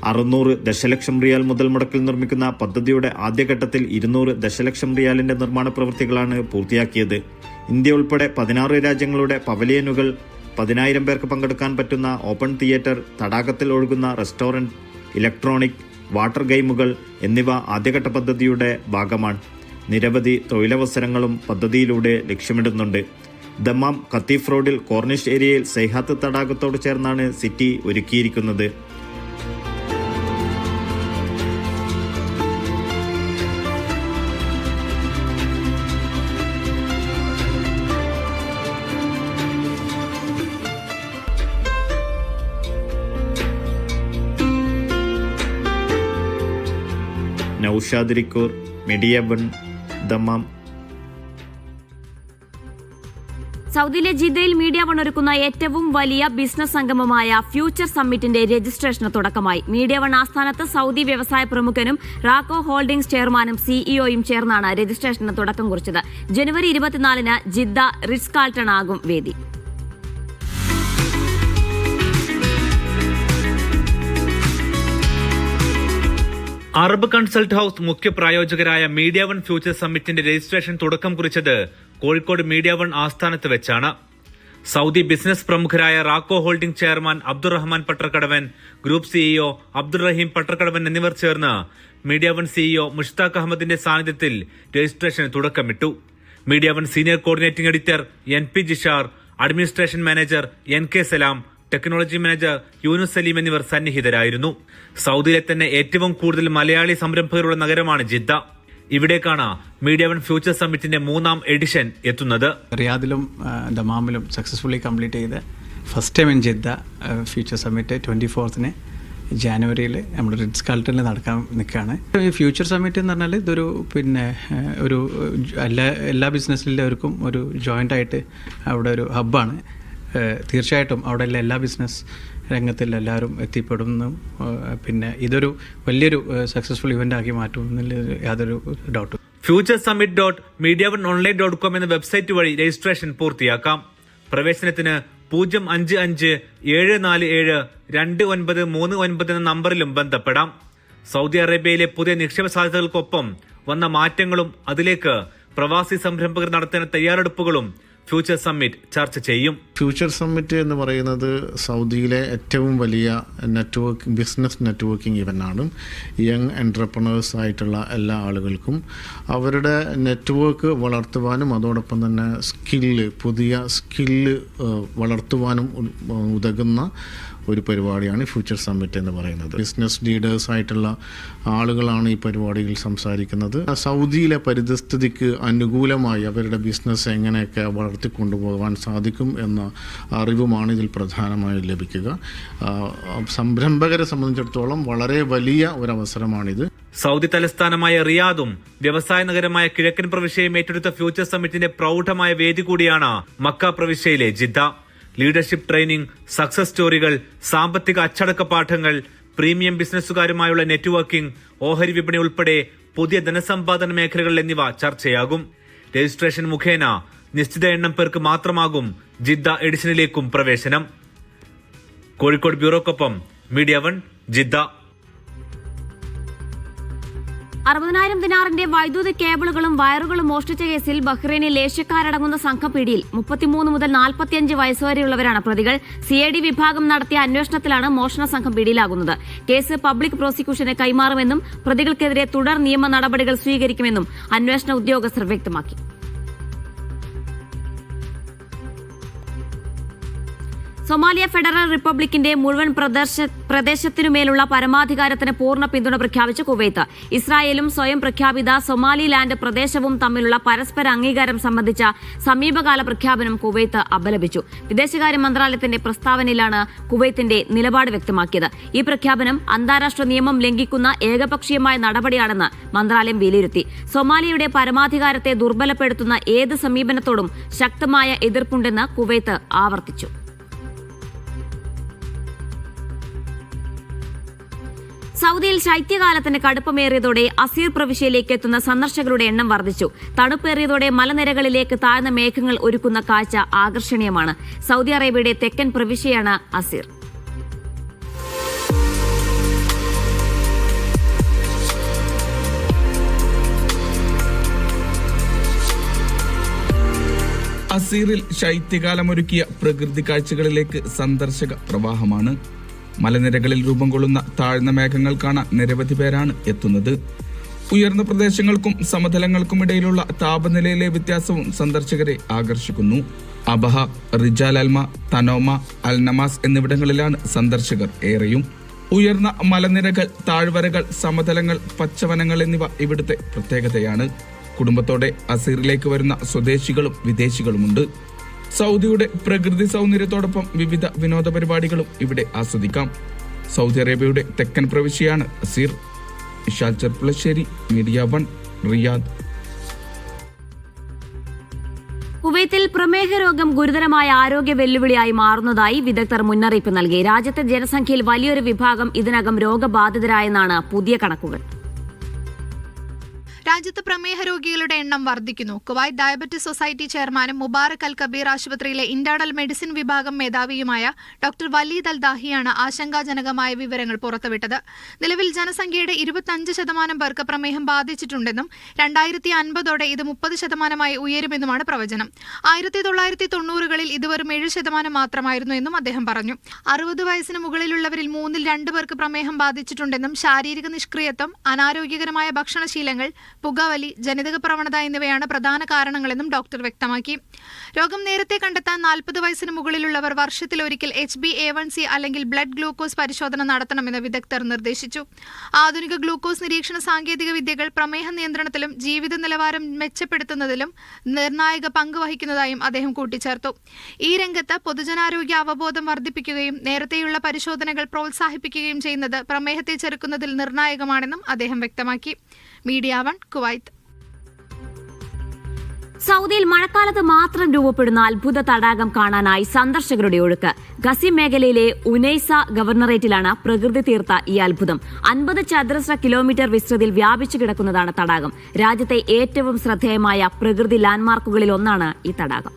600 ദശലക്ഷം റിയാൽ മുതൽ മുടക്കിൽ നിർമ്മിക്കുന്ന പദ്ധതിയുടെ ആദ്യഘട്ടത്തിൽ 200 ദശലക്ഷം റിയാലിന്റെ നിർമ്മാണ പ്രവൃത്തികളാണ് പൂർത്തിയാക്കിയത്. ഇന്ത്യ ഉൾപ്പെടെ 16 രാജ്യങ്ങളുടെ പവലിയനുകൾ, 10,000 പേർക്ക് പങ്കെടുക്കാൻ പറ്റുന്ന ഓപ്പൺ തിയേറ്റർ, തടാകത്തിൽ ഒഴുകുന്ന റെസ്റ്റോറന്റ്, ഇലക്ട്രോണിക്, വാട്ടർ ഗെയിമുകൾ എന്നിവ ആദ്യഘട്ട പദ്ധതിയുടെ ഭാഗമാണ്. നിരവധി തൊഴിലവസരങ്ങളും പദ്ധതിയിലൂടെ ലക്ഷ്യമിടുന്നുണ്ട്. ദമാം ഖത്തീഫ് റോഡിൽ കോർണിഷ് ഏരിയയിൽ സെയ്ഹാത്ത് തടാകത്തോട് ചേർന്നാണ് സിറ്റി ഒരുക്കിയിരിക്കുന്നത്. Naushad റിക്കൂർ, media one, Dammam. സൗദിയിലെ ജിദ്ദയിൽ മീഡിയ വൺ ഒരുക്കുന്ന ഏറ്റവും വലിയ ബിസിനസ് സംഗമമായ ഫ്യൂച്ചർ സമ്മിറ്റിന്റെ രജിസ്ട്രേഷന് തുടക്കമായി. മീഡിയ വൺ ആസ്ഥാനത്ത് സൗദി വ്യവസായ പ്രമുഖനും റാക്കോ ഹോൾഡിംഗ്സ് ചെയർമാനും സിഇഒയും ചേർന്നാണ് രജിസ്ട്രേഷന് തുടക്കം കുറിച്ചത്. ജനുവരി 24-ന് ജിദ്ദ റിറ്റ്സ് കാൾട്ടൺ ആകും വേദി. അറബ് കൺസൾട്ട് ഹൌസ് മുഖ്യ പ്രായോജകരായ മീഡിയ വൺ ഫ്യൂച്ചർ സമ്മിറ്റിന്റെ രജിസ്ട്രേഷൻ തുടക്കം കുറിച്ചത് കോഴിക്കോട് മീഡിയ വൺ ആസ്ഥാനത്ത് വെച്ചാണ്. സൗദി ബിസിനസ് പ്രമുഖരായ റാക്കോ holding chairman Abdurahman Pattarkkadavan, group CEO Abdurahim Pattarkkadavan എന്നിവർ ചേർന്ന് മീഡിയ വൺ സിഇഒ മുഷ്താഖ് അഹമ്മദിന്റെ സാന്നിധ്യത്തിൽ രജിസ്ട്രേഷന് തുടക്കമിട്ടു. Media One senior coordinating editor NP Jishar, administration manager NK Salam, technology manager Yunus Saleem എന്നിവർ സന്നിഹിതരായിരുന്നു. സൗദിയിലെ തന്നെ ഏറ്റവും കൂടുതൽ മലയാളി സംരംഭകരുള്ള നഗരമാണ് ജിദ്ദ. ഇവിടേക്കാണ് മീഡിയ വൺ ഫ്യൂച്ചർ സമ്മിറ്റിന്റെ 3ാം എഡിഷൻ എത്തുന്നത്. റിയാദിലും ദമാമിലും സക്സസ്ഫുള്ളി കംപ്ലീറ്റ് ചെയ്ത് first time in Jeddah future summit 24 ജാനുവരിയിൽ നമ്മുടെ റിറ്റ്സ് കാൾട്ടണിൽ നടക്കാൻ നിൽക്കുകയാണ്. ഈ ഫ്യൂച്ചർ സമ്മിറ്റ് എന്ന് പറഞ്ഞാൽ ഇതൊരു ഒരു എല്ലാ ബിസിനസ്സിലുള്ളവർക്കും ഒരു ജോയിൻ്റ് ആയിട്ട് അവിടെ ഒരു ഹബ്ബാണ്. തീർച്ചയായിട്ടും അവിടെ എല്ലാ ബിസിനസ് രംഗത്തിൽ എല്ലാവരും എത്തിപ്പെടുന്നു. ഇതൊരു വലിയൊരു സക്സസ്ഫുൾ ഇവന്റ് ആക്കി മാറ്റുമെന്നില്ല യാതൊരു ഡൗട്ടും. futuresummit.mediaonline.com എന്ന വെബ്സൈറ്റ് വഴി രജിസ്ട്രേഷൻ പൂർത്തിയാക്കാം. പ്രവേശനത്തിന് 055-747-2939 എന്ന നമ്പറിലും ബന്ധപ്പെടാം. സൗദി അറേബ്യയിലെ പുതിയ നിക്ഷേപ സാധ്യതകൾക്കൊപ്പം വന്ന മാറ്റങ്ങളും അതിലേക്ക് പ്രവാസി സംരംഭകർ നടത്തുന്ന തയ്യാറെടുപ്പുകളും ഫ്യൂച്ചർ സമ്മിറ്റ് ചർച്ച ചെയ്യും. ഫ്യൂച്ചർ സമ്മിറ്റ് എന്ന് പറയുന്നത് സൗദിയിലെ ഏറ്റവും വലിയ ബിസിനസ് നെറ്റ്വർക്കിംഗ് ഇവൻ്റാണ്. യങ് എൻ്റർപ്രണേഴ്സ് ആയിട്ടുള്ള എല്ലാ ആളുകൾക്കും അവരുടെ നെറ്റ്വർക്ക് വളർത്തുവാനും അതോടൊപ്പം തന്നെ പുതിയ സ്കില്ല് വളർത്തുവാനും ഉതകുന്ന ഒരു പരിപാടിയാണ് ഫ്യൂച്ചർ സമ്മിറ്റ് എന്ന് പറയുന്നത്. ബിസിനസ് ലീഡേഴ്സ് ആയിട്ടുള്ള ആളുകളാണ് ഈ പരിപാടിയിൽ സംസാരിക്കുന്നത്. സൗദിയിലെ പരിതസ്ഥിതിക്ക് അനുകൂലമായി അവരുടെ ബിസിനസ് എങ്ങനെയൊക്കെ വളർത്തിക്കൊണ്ടുപോകാൻ സാധിക്കും എന്ന അറിവുമാണ് ഇതിൽ പ്രധാനമായും ലഭിക്കുക. സംരംഭകരെ സംബന്ധിച്ചിടത്തോളം വളരെ വലിയ ഒരു അവസരമാണിത്. സൗദി തലസ്ഥാനമായ റിയാദും വ്യവസായ നഗരമായ കിഴക്കൻ പ്രവിശ്യയും ഏറ്റെടുത്ത ഫ്യൂച്ചർ സമ്മിറ്റിന്റെ പ്രൗഢമായ വേദി കൂടിയാണ് മക്ക പ്രവിശ്യയിലെ ജിദ്ദ. ലീഡർഷിപ്പ് ട്രെയിനിംഗ്, സക്സസ് സ്റ്റോറികൾ, സാമ്പത്തിക അച്ചടക്ക പാഠങ്ങൾ, പ്രീമിയം ബിസിനസ്സുകാരുമായുള്ള നെറ്റ്വർക്കിംഗ്, ഓഹരി വിപണി ഉൾപ്പെടെ പുതിയ ധനസമ്പാദന മേഖലകൾ എന്നിവ ചർച്ചയാകും. രജിസ്ട്രേഷൻ മുഖേന നിശ്ചിത എണ്ണം പേർക്ക് മാത്രമാകും ജിദ്ദ എഡിഷനിലേക്കും പ്രവേശനം. കോഴിക്കോട് ബ്യൂറോക്കൊപ്പം മീഡിയ വൺ ജിദ്ദ. 60,000 ദിനാറിന്റെ വൈദ്യുത കേബിളുകളും വയറുകളും മോഷ്ടിച്ച കേസിൽ ബഹ്റൈനിൽ ഏഷ്യക്കാരടങ്ങുന്ന സംഘം പിടിയിൽ. 33 മുതൽ 45 വയസ്സുവരെയുള്ളവരാണ് പ്രതികൾ. CID വിഭാഗം നടത്തിയ അന്വേഷണത്തിലാണ് മോഷണ സംഘം പിടിയിലാകുന്നത്. കേസ് പബ്ലിക് പ്രോസിക്യൂഷന് കൈമാറുമെന്നും പ്രതികൾക്കെതിരെ തുടർ നിയമ നടപടികൾ സ്വീകരിക്കുമെന്നും അന്വേഷണ ഉദ്യോഗസ്ഥർ വ്യക്തമാക്കി. സൊമാലിയ ഫെഡറൽ റിപ്പബ്ലിക്കിന്റെ മുഴുവൻ പ്രദേശത്തിനുമേലുള്ള പരമാധികാരത്തിന് പൂർണ്ണ പിന്തുണ പ്രഖ്യാപിച്ച് കുവൈത്ത്. ഇസ്രായേലും സ്വയം പ്രഖ്യാപിത സൊമാലിലാൻഡ് പ്രദേശവും തമ്മിലുള്ള പരസ്പര അംഗീകാരം സംബന്ധിച്ച സമീപകാല പ്രഖ്യാപനം കുവൈത്ത് അപലപിച്ചു. വിദേശകാര്യ മന്ത്രാലയത്തിന്റെ പ്രസ്താവനയിലാണ് കുവൈത്തിന്റെ നിലപാട് വ്യക്തമാക്കിയത്. ഈ പ്രഖ്യാപനം അന്താരാഷ്ട്ര നിയമം ലംഘിക്കുന്ന ഏകപക്ഷീയമായ നടപടിയാണെന്ന് മന്ത്രാലയം വിലയിരുത്തി. സൊമാലിയയുടെ പരമാധികാരത്തെ ദുർബലപ്പെടുത്തുന്ന ഏത് സമീപനത്തോടും ശക്തമായ എതിർപ്പുണ്ടെന്ന് കുവൈത്ത് ആവർത്തിച്ചു. സൗദിയിൽ ശൈത്യകാലത്തിന് കടുപ്പമേറിയതോടെ അസീർ പ്രവിശ്യയിലേക്ക് എത്തുന്ന സന്ദർശകരുടെ എണ്ണം വർദ്ധിച്ചു. തണുപ്പേറിയതോടെ മലനിരകളിലേക്ക് താഴ്ന്ന മേഘങ്ങൾ ഒരുക്കുന്ന കാഴ്ച ആകർഷണീയമാണ്. സൗദി അറേബ്യയുടെ തെക്കൻ പ്രവിശ്യയാണ് അസീർ. അസീറിൽ ശൈത്യകാലമൊരുക്കിയ പ്രകൃതി കാഴ്ചകളിലേക്ക് സന്ദർശക പ്രവാഹമാണ്. മലനിരകളിൽ രൂപം കൊള്ളുന്ന താഴ്ന്ന മേഘങ്ങൾ കാണാൻ നിരവധി പേരാണ് എത്തുന്നത്. ഉയർന്ന പ്രദേശങ്ങൾക്കും സമതലങ്ങൾക്കുമിടയിലുള്ള താപനിലയിലെ വ്യത്യാസവും സന്ദർശകരെ ആകർഷിക്കുന്നു. അബഹ, റിജാൽ അൽമ, തനോമ, അൽനമാസ് എന്നിവിടങ്ങളിലാണ് സന്ദർശകർ ഏറെയും. ഉയർന്ന മലനിരകൾ, താഴ്വരകൾ, സമതലങ്ങൾ, പച്ചവനങ്ങൾ എന്നിവ ഇവിടുത്തെ പ്രത്യേകതയാണ്. കുടുംബത്തോടെ അസീറിലേക്ക് വരുന്ന സ്വദേശികളും വിദേശികളുമുണ്ട്. സൗദിയുടെ പ്രകൃതി സൗന്ദര്യത്തോടൊപ്പം വിവിധ വിനോദ പരിപാടികളും ഇവിടെ ആസ്വദിക്കാം. സൗദി അറേബ്യയുടെ തെക്കൻ പ്രവിശ്യയാണ് അസീർ. ഇഷാൽ ചെർപ്പുളശ്ശേരി, മീഡിയ 1, റിയാദ്. കുവൈത്തിൽ പ്രമേഹ രോഗം ഗുരുതരമായ ആരോഗ്യ വെല്ലുവിളിയായി മാറുന്നതായി വിദഗ്ധർ മുന്നറിയിപ്പ് നൽകി. രാജ്യത്തെ ജനസംഖ്യയിൽ വലിയൊരു വിഭാഗം ഇതിനകം രോഗബാധിതരായെന്നാണ് പുതിയ കണക്കുകൾ. രാജ്യത്ത് പ്രമേഹ രോഗികളുടെ എണ്ണം വർദ്ധിക്കുന്നു. കുവൈറ്റ് ഡയബറ്റിസ് സൊസൈറ്റി ചെയർമാനും മുബാറക് അൽ കബീർ ആശുപത്രിയിലെ ഇന്റേണൽ മെഡിസിൻ വിഭാഗം മേധാവിയുമായ ഡോക്ടർ വലീദ് അൽ ദാഹിയാണ് ആശങ്കാജനകമായ വിവരങ്ങൾ പുറത്തുവിട്ടത്. നിലവിൽ ജനസംഖ്യയുടെ 25% പേർക്ക് പ്രമേഹം ബാധിച്ചിട്ടുണ്ടെന്നും 2050ഓടെ ഇത് 30% ഉയരുമെന്നുമാണ് പ്രവചനം. 1990കളിൽ ഇത് വെറും 7% മാത്രമായിരുന്നു എന്നും അദ്ദേഹം പറഞ്ഞു. 60 വയസ്സിന് മുകളിലുള്ളവരിൽ 3-2 പേർക്ക് പ്രമേഹം ബാധിച്ചിട്ടുണ്ടെന്നും ശാരീരിക നിഷ്ക്രിയത്വം, അനാരോഗ്യകരമായ ഭക്ഷണശീലങ്ങൾ, പുകവലി, ജനിതക പ്രവണത എന്നിവയാണ് പ്രധാന കാരണങ്ങളെന്നും ഡോക്ടർ വ്യക്തമാക്കി. രോഗം നേരത്തെ കണ്ടെത്താൻ 40 വയസ്സിന് മുകളിലുള്ളവർ വർഷത്തിലൊരിക്കൽ HbA1c അല്ലെങ്കിൽ ബ്ലഡ് ഗ്ലൂക്കോസ് പരിശോധന നടത്തണമെന്ന് വിദഗ്ധർ നിർദ്ദേശിച്ചു. ആധുനിക ഗ്ലൂക്കോസ് നിരീക്ഷണ സാങ്കേതിക വിദ്യകൾ പ്രമേഹ നിയന്ത്രണത്തിലും ജീവിത നിലവാരം മെച്ചപ്പെടുത്തുന്നതിലും നിർണായക പങ്ക് വഹിക്കുന്നതായും അദ്ദേഹം കൂട്ടിച്ചേർത്തു. ഈ രംഗത്ത് പൊതുജനാരോഗ്യ അവബോധം വർദ്ധിപ്പിക്കുകയും നേരത്തെയുള്ള പരിശോധനകൾ പ്രോത്സാഹിപ്പിക്കുകയും ചെയ്യുന്നത് പ്രമേഹത്തെ ചെറുക്കുന്നതിൽ നിർണായകമാണെന്നും അദ്ദേഹം വ്യക്തമാക്കി. Media 1, Kuwait. സൗദിയിൽ മഴക്കാലത്ത് മാത്രം രൂപപ്പെടുന്ന അത്ഭുത തടാകം കാണാനായി സന്ദർശകരുടെ ഒഴുക്ക്. ഗസീം മേഖലയിലെ ഉനൈസ ഗവർണറേറ്റിലാണ് പ്രകൃതി തീർത്ത ഈ അത്ഭുതം. 50 ചതുരശ്ര കിലോമീറ്റർ വിസ്തൃതിയിൽ വ്യാപിച്ചു കിടക്കുന്നതാണ് തടാകം. രാജ്യത്തെ ഏറ്റവും ശ്രദ്ധേയമായ പ്രകൃതി ലാൻഡ്മാർക്കുകളിൽ ഒന്നാണ് ഈ തടാകം.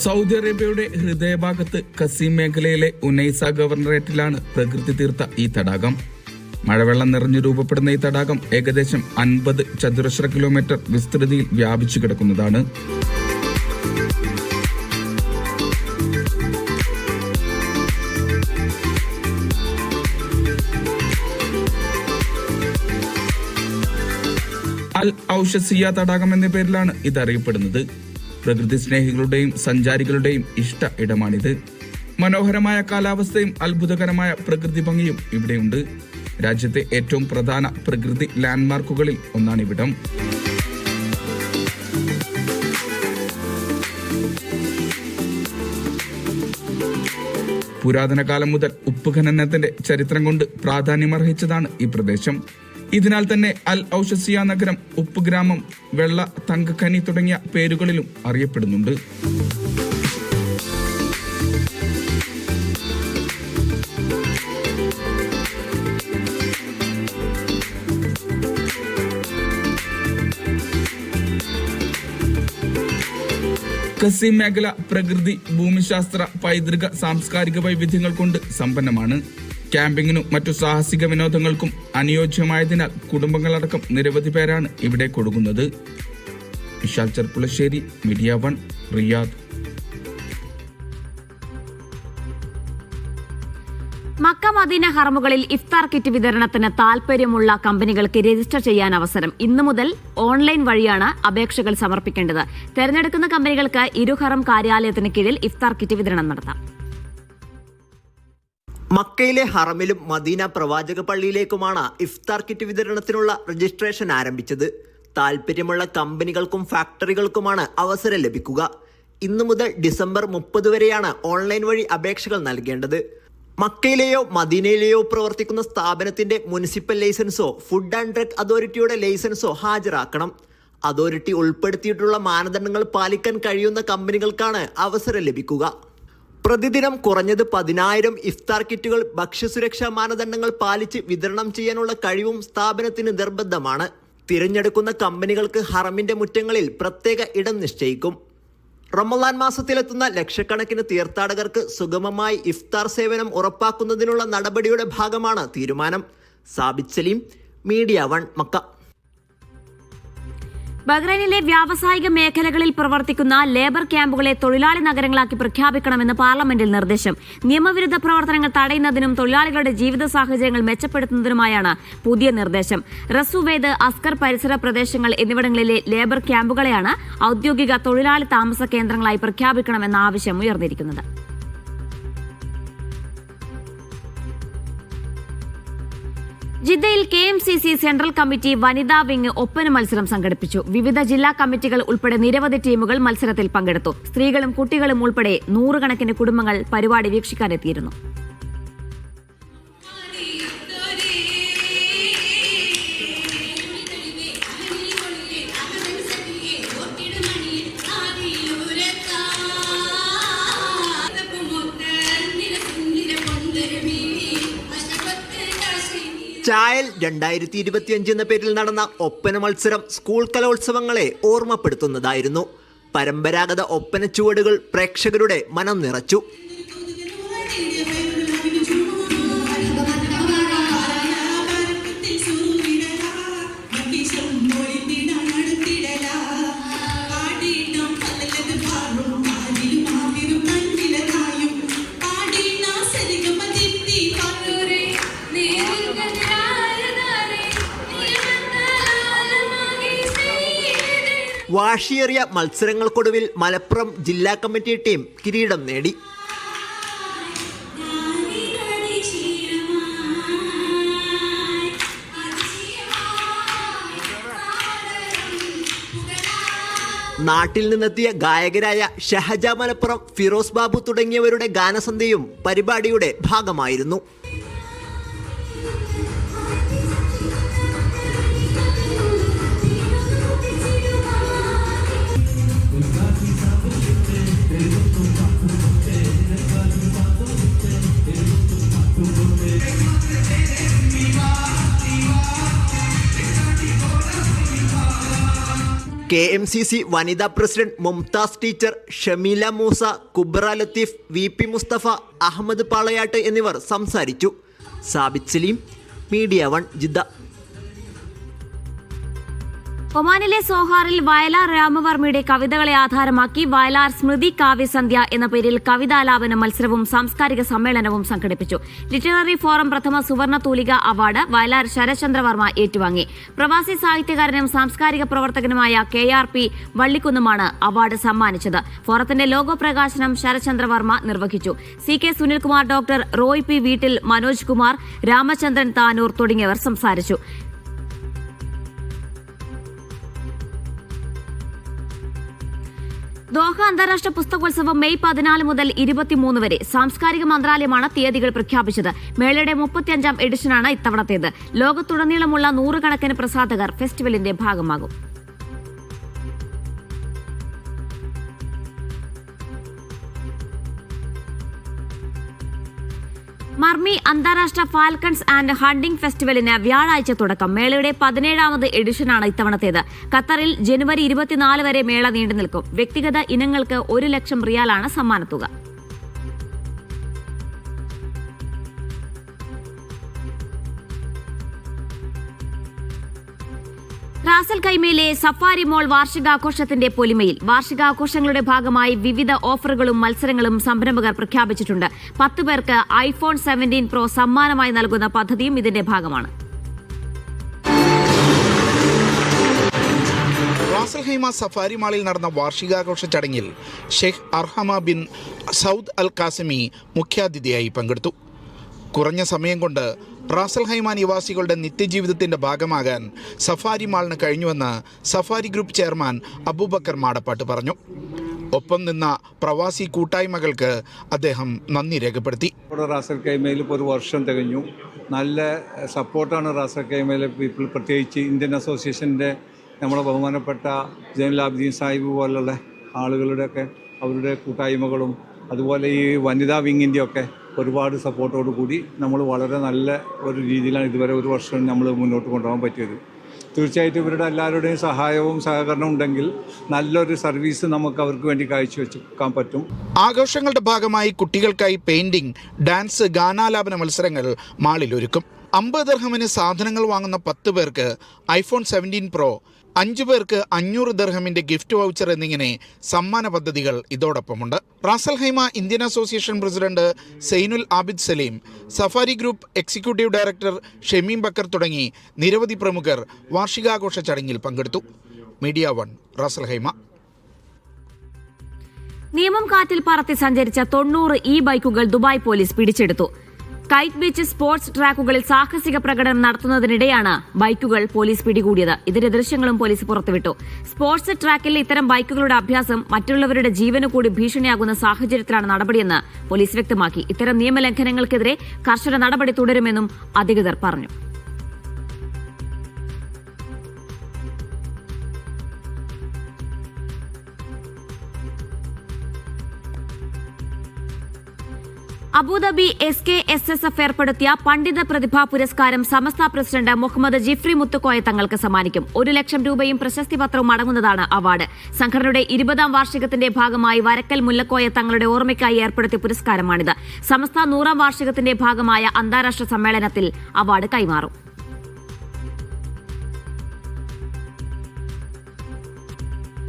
സൗദി അറേബ്യയുടെ ഹൃദയഭാഗത്ത് ഖസീം മേഖലയിലെ ഉനൈസ ഗവർണറേറ്റിലാണ് പ്രകൃതി തീർത്ത ഈ തടാകം. മഴവെള്ളം നിറഞ്ഞു രൂപപ്പെടുന്ന ഈ തടാകം ഏകദേശം 50 ചതുരശ്ര കിലോമീറ്റർ വിസ്തൃതിയിൽ വ്യാപിച്ചു കിടക്കുന്നതാണ്. അൽ ഔഷസിയ തടാകം എന്ന പേരിലാണ് ഇത് അറിയപ്പെടുന്നത്. പ്രകൃതി സ്നേഹികളുടെയും സഞ്ചാരികളുടെയും ഇഷ്ട ഇടമാണിത്. മനോഹരമായ കാലാവസ്ഥയും അത്ഭുതകരമായ പ്രകൃതി ഭംഗിയും ഇവിടെയുണ്ട്. രാജ്യത്തെ ഏറ്റവും പ്രധാന പ്രകൃതി ലാൻഡ്മാർക്കുകളിൽ ഒന്നാണിവിടം. പുരാതന കാലം മുതൽ ഉപ്പ് ഖനനത്തിന്റെ ചരിത്രം കൊണ്ട് പ്രാധാന്യമർഹിച്ചതാണ് ഈ പ്രദേശം. ഇതിനാൽ തന്നെ അൽ ഔഷസിയ നഗരം, ഉപ്പ് ഗ്രാമം, വെള്ള തങ്കഖനി തുടങ്ങിയ പേരുകളിലും അറിയപ്പെടുന്നുണ്ട്. ഖസീം മേഖല പ്രകൃതി, ഭൂമിശാസ്ത്ര, പൈതൃക, സാംസ്കാരിക വൈവിധ്യങ്ങൾ കൊണ്ട് സമ്പന്നമാണ്. ക്യാമ്പിങ്ങിനും മറ്റു സാഹസിക വിനോദങ്ങൾക്കും അനുയോജ്യമായതിനാൽ കുടുംബങ്ങളടക്കം നിരവധി പേരാണ് ഇവിടെ കൊടുക്കുന്നത്. Ishal Cherpulassery, Media 1, Riyadh. Mecca Medina ഹറമുകളിൽ ഇഫ്താർ കിറ്റ് വിതരണത്തിന് താൽപര്യമുള്ള കമ്പനികൾക്ക് രജിസ്റ്റർ ചെയ്യാൻ അവസരം. ഇന്നു മുതൽ ഓൺലൈൻ വഴിയാണ് അപേക്ഷകൾ സമർപ്പിക്കേണ്ടത്. തെരഞ്ഞെടുക്കുന്ന കമ്പനികൾക്ക് ഇരുഹറം കാര്യാലയത്തിന് കീഴിൽ ഇഫ്താർ കിറ്റ് വിതരണം നടത്താം. മക്കയിലെ ഹറമിലും മദീന പ്രവാചക പള്ളിയിലേക്കുമാണ് ഇഫ്താർ കിറ്റ് വിതരണത്തിനുള്ള രജിസ്ട്രേഷൻ ആരംഭിച്ചത്. താൽപ്പര്യമുള്ള കമ്പനികൾക്കും ഫാക്ടറികൾക്കുമാണ് അവസരം ലഭിക്കുക. ഇന്നു മുതൽ ഡിസംബർ 30 വരെയാണ് ഓൺലൈൻ വഴി അപേക്ഷകൾ നൽകേണ്ടത്. മക്കയിലെയോ മദീനയിലെയോ പ്രവർത്തിക്കുന്ന സ്ഥാപനത്തിന്റെ മുനിസിപ്പൽ ലൈസൻസോ ഫുഡ് ആൻഡ് ഡ്രഗ് അതോറിറ്റിയുടെ ലൈസൻസോ ഹാജരാക്കണം. അതോറിറ്റി ഉൾപ്പെടുത്തിയിട്ടുള്ള മാനദണ്ഡങ്ങൾ പാലിക്കാൻ കഴിയുന്ന കമ്പനികൾക്കാണ് അവസരം ലഭിക്കുക. പ്രതിദിനം കുറഞ്ഞത് 10,000 ഇഫ്താർ കിറ്റുകൾ ഭക്ഷ്യസുരക്ഷാ മാനദണ്ഡങ്ങൾ പാലിച്ച് വിതരണം ചെയ്യാനുള്ള കഴിവും സ്ഥാപനത്തിന് നിർബന്ധമാണ്. തിരഞ്ഞെടുക്കുന്ന കമ്പനികൾക്ക് ഹറമിന്റെ മുറ്റങ്ങളിൽ പ്രത്യേക ഇടം നിശ്ചയിക്കും. റമളാൻ മാസത്തിലെത്തുന്ന ലക്ഷക്കണക്കിന് തീർത്ഥാടകർക്ക് സുഗമമായി ഇഫ്താർ സേവനം ഉറപ്പാക്കുന്നതിനുള്ള നടപടിയുടെ ഭാഗമാണ് തീരുമാനം. സാബിത് സലീം, മീഡിയ 1, മക്ക. ബഹ്റൈനിലെ വ്യാവസായിക മേഖലകളിൽ പ്രവർത്തിക്കുന്ന ലേബർ ക്യാമ്പുകളെ തൊഴിലാളി നഗരങ്ങളാക്കി പ്രഖ്യാപിക്കണമെന്ന് പാർലമെന്റിൽ നിർദ്ദേശം. നിയമവിരുദ്ധ പ്രവർത്തനങ്ങൾ തടയുന്നതിനും തൊഴിലാളികളുടെ ജീവിത സാഹചര്യങ്ങൾ മെച്ചപ്പെടുത്തുന്നതിനുമായാണ് പുതിയ നിർദ്ദേശം. റസുവേദ്, അസ്കർ പരിസര പ്രദേശങ്ങൾ എന്നിവിടങ്ങളിലെ ലേബർ ക്യാമ്പുകളെയാണ് ഔദ്യോഗിക തൊഴിലാളി താമസ കേന്ദ്രങ്ങളായി പ്രഖ്യാപിക്കണമെന്ന ആവശ്യം ഉയർന്നിരിക്കുന്നത്. ജിദ്ദയിൽ KMCC സെൻട്രൽ കമ്മിറ്റി വനിതാ വിംഗ് ഒപ്പന മത്സരം സംഘടിപ്പിച്ചു. വിവിധ ജില്ലാ കമ്മിറ്റികൾ ഉൾപ്പെടെ നിരവധി ടീമുകൾ മത്സരത്തിൽ പങ്കെടുത്തു. സ്ത്രീകളും കുട്ടികളും ഉൾപ്പെടെ 100 കണക്കിന് കുടുംബങ്ങൾ പരിപാടി വീക്ഷിക്കാനെത്തിയിരുന്നു. ചായൽ 2025 എന്ന പേരിൽ നടന്ന ഒപ്പന മത്സരം സ്കൂൾ കലോത്സവങ്ങളെ ഓർമ്മപ്പെടുത്തുന്നതായിരുന്നു. പരമ്പരാഗത ഒപ്പന ചുവടുകൾ പ്രേക്ഷകരുടെ മനം നിറച്ചു. വാശിയേറിയ മത്സരങ്ങൾക്കൊടുവിൽ മലപ്പുറം ജില്ലാ കമ്മിറ്റി ടീം കിരീടം നേടി. നാട്ടിൽ നിന്നെത്തിയ ഗായകരായ ഷഹജ മലപ്പുറം, ഫിറോസ് ബാബു തുടങ്ങിയവരുടെ ഗാനസന്ധ്യയും പരിപാടിയുടെ ഭാഗമായിരുന്നു. KMCC വനിതാ president Mumtaz teacher, Shameela Moosa, Kubra Latheef, VP Musthafa, Ahmed Palayat എന്നിവർ സംസാരിച്ചു. സാബിത് സലീം, മീഡിയ 1, ജിദ്ദ. ഒമാനിലെ സോഹാറിൽ വയലാർ രാമവർമ്മയുടെ കവിതകളെ ആധാരമാക്കി വയലാർ സ്മൃതി കാവ്യസന്ധ്യ എന്ന പേരിൽ കവിതാലാപന മത്സരവും സാംസ്കാരിക സമ്മേളനവും സംഘടിപ്പിച്ചു. ലിറ്റററി ഫോറം പ്രഥമ സുവർണ തൂലിക അവാർഡ് വയലാർ ശരചന്ദ്രവർമ്മ ഏറ്റുവാങ്ങി. പ്രവാസി സാഹിത്യകാരനും സാംസ്കാരിക പ്രവർത്തകനുമായ KRP വള്ളിക്കുന്നുമാണ് അവാർഡ് സമ്മാനിച്ചത്. ഫോറത്തിന്റെ ലോഗോ പ്രകാശനം ശരചന്ദ്രവർമ്മ നിർവഹിച്ചു. CK Sunilkumar, doctor Roy P വീട്ടിൽ, മനോജ് കുമാർ, രാമചന്ദ്രൻ താനൂർ തുടങ്ങിയവർ സംസാരിച്ചു. ദോഹ അന്താരാഷ്ട്ര പുസ്തകോത്സവം മെയ് 14 മുതൽ 23 വരെ. സാംസ്കാരിക മന്ത്രാലയമാണ് തീയതികൾ പ്രഖ്യാപിച്ചത്. മേളയുടെ 35ാം എഡിഷനാണ് ഇത്തവണത്തേത്. ലോകത്തുടനീളമുള്ള 100 കണക്കിന് പ്രസാധകർ ഫെസ്റ്റിവലിന്റെ ഭാഗമാകും. മർമി അന്താരാഷ്ട്ര ഫാൽക്കൺസ് ആൻഡ് ഹണ്ടിംഗ് ഫെസ്റ്റിവലിന് വ്യാഴാഴ്ച തുടക്കം. മേളയുടെ 17ാമത് എഡിഷനാണ് ഇത്തവണത്തേത്. ഖത്തറിൽ ജനുവരി 24 വരെ മേള നീണ്ടുനിൽക്കും. വ്യക്തിഗത ഇനങ്ങൾക്ക് 1 ലക്ഷം റിയാലാണ് സമ്മാനത്തുക. റാസൽ ഖൈമയിലെ സഫാരി മോൾ വാർഷികാഘോഷത്തിന്റെ പൊലിമയിൽ. വാർഷികാഘോഷങ്ങളുടെ ഭാഗമായി വിവിധ ഓഫറുകളും മത്സരങ്ങളും സംരംഭകർ പ്രഖ്യാപിച്ചിട്ടുണ്ട്. 10 പേർക്ക് iPhone 17 Pro സമ്മാനമായി നൽകുന്ന പദ്ധതിയും ഇതിന്റെ ഭാഗമാണ്. റാസൽ ഖൈമ സഫാരി മാളിൽ നടന്ന വാർഷികാഘോഷ ചടങ്ങിൽ Sheikh Arhama bin Saud Al Qasimi മുഖ്യാതിഥിയായി പങ്കെടുത്തു. കുറഞ്ഞ സമയം കൊണ്ട് റാസൽ ഖൈമ നിവാസികളുടെ നിത്യജീവിതത്തിന്റെ ഭാഗമാകാൻ സഫാരി മാളിന് കഴിഞ്ഞുവെന്ന് സഫാരി ഗ്രൂപ്പ് ചെയർമാൻ അബൂബക്കർ മാടപ്പാട്ട് പറഞ്ഞു. ഒപ്പം നിന്ന പ്രവാസി കൂട്ടായ്മകൾക്ക് അദ്ദേഹം നന്ദി രേഖപ്പെടുത്തി. റാസൽ ഖൈമയിൽ ഇപ്പോൾ ഒരു വർഷം തികഞ്ഞു. നല്ല സപ്പോർട്ടാണ് റാസൽ ഖൈമയിലെ പീപ്പിൾ, പ്രത്യേകിച്ച് ഇന്ത്യൻ അസോസിയേഷൻ്റെ നമ്മുടെ ബഹുമാനപ്പെട്ട ജൈനുൽ ആബിദീൻ സാഹിബ് പോലുള്ള ആളുകളുടെയൊക്കെ അവരുടെ കൂട്ടായ്മകളും അതുപോലെ ഈ വനിതാ വിങ്ങിൻ്റെയൊക്കെ ഒരുപാട് സപ്പോർട്ടോടു കൂടി നമ്മൾ വളരെ നല്ല ഒരു രീതിയിലാണ് ഇതുവരെ ഒരു വർഷം നമ്മൾ മുന്നോട്ട് കൊണ്ടുപോകാൻ പറ്റിയത്. തീർച്ചയായിട്ടും ഇവരുടെ എല്ലാവരുടെയും സഹായവും സഹകരണവും ഉണ്ടെങ്കിൽ നല്ലൊരു സർവീസ് നമുക്ക് അവർക്ക് വേണ്ടി കാഴ്ചവെക്കാൻ പറ്റും. ആഘോഷങ്ങളുടെ ഭാഗമായി കുട്ടികൾക്കായി പെയിന്റിംഗ്, ഡാൻസ്, ഗാനാലാപന മത്സരങ്ങൾ മാളിൽ ഒരുക്കും. 50 ദിർഹമിന് സാധനങ്ങൾ വാങ്ങുന്ന 10 പേർക്ക് iPhone 17 Pro, 5 പേർക്ക് 500 ദിർഹമിന്റെ ഗിഫ്റ്റ് വൗച്ചർ എന്നിങ്ങനെ സമ്മാന പദ്ധതികൾ ഇതോടൊപ്പമുണ്ട്. Ras al Khaimah Indian association president Zainul Abid Saleem, Safari group executive director Shameem Bakkar തുടങ്ങി നിരവധി പ്രമുഖർ വാർഷികാഘോഷ ചടങ്ങിൽ പങ്കെടുത്തു. Media 1, Ras al Khaimah. നിയമം കാറ്റിൽ പറത്തി സഞ്ചരിച്ച 90 ബൈക്കുകൾ ദുബായ് പോലീസ് പിടിച്ചെടുത്തു. കൈറ്റ് ബീച്ച് സ്പോർട്സ് ട്രാക്കുകളിൽ സാഹസിക പ്രകടനം നടത്തുന്നതിനിടെയാണ് ബൈക്കുകൾ പോലീസ് പിടികൂടിയത്. ഇതിന്റെ ദൃശ്യങ്ങളും പോലീസ് പുറത്തുവിട്ടു. സ്പോർട്സ് ട്രാക്കിൽ ഇത്തരം ബൈക്കുകളുടെ അഭ്യാസം മറ്റുള്ളവരുടെ ജീവന് കൂടി ഭീഷണിയാകുന്ന സാഹചര്യത്തിലാണ് നടപടിയെന്ന് പോലീസ് വ്യക്തമാക്കി. ഇത്തരം നിയമലംഘനങ്ങൾക്കെതിരെ കർശന നടപടി തുടരുമെന്നും അധികൃതർ പറഞ്ഞു. അബുദാബി SKSSF ഏർപ്പെടുത്തിയ പണ്ഡിത പ്രതിഭാ പുരസ്കാരം സമസ്ത പ്രസിഡന്റ് മുഹമ്മദ് ജിഫ്രി മുത്തുക്കോയ തങ്ങൾക്ക് സമ്മാനിക്കും. 1 ലക്ഷം രൂപയും പ്രശസ്തി പത്രവും അടങ്ങുന്നതാണ് അവാർഡ്. സംഘടനയുടെ 20ാം വാർഷികത്തിന്റെ ഭാഗമായി വരക്കൽ മുല്ലക്കോയ തങ്ങളുടെ ഓർമ്മയ്ക്കായി ഏർപ്പെടുത്തിയ പുരസ്കാരമാണിത്. സമസ്ത 100ാം വാർഷികത്തിന്റെ ഭാഗമായ അന്താരാഷ്ട്ര സമ്മേളനത്തിൽ അവാർഡ് കൈമാറും.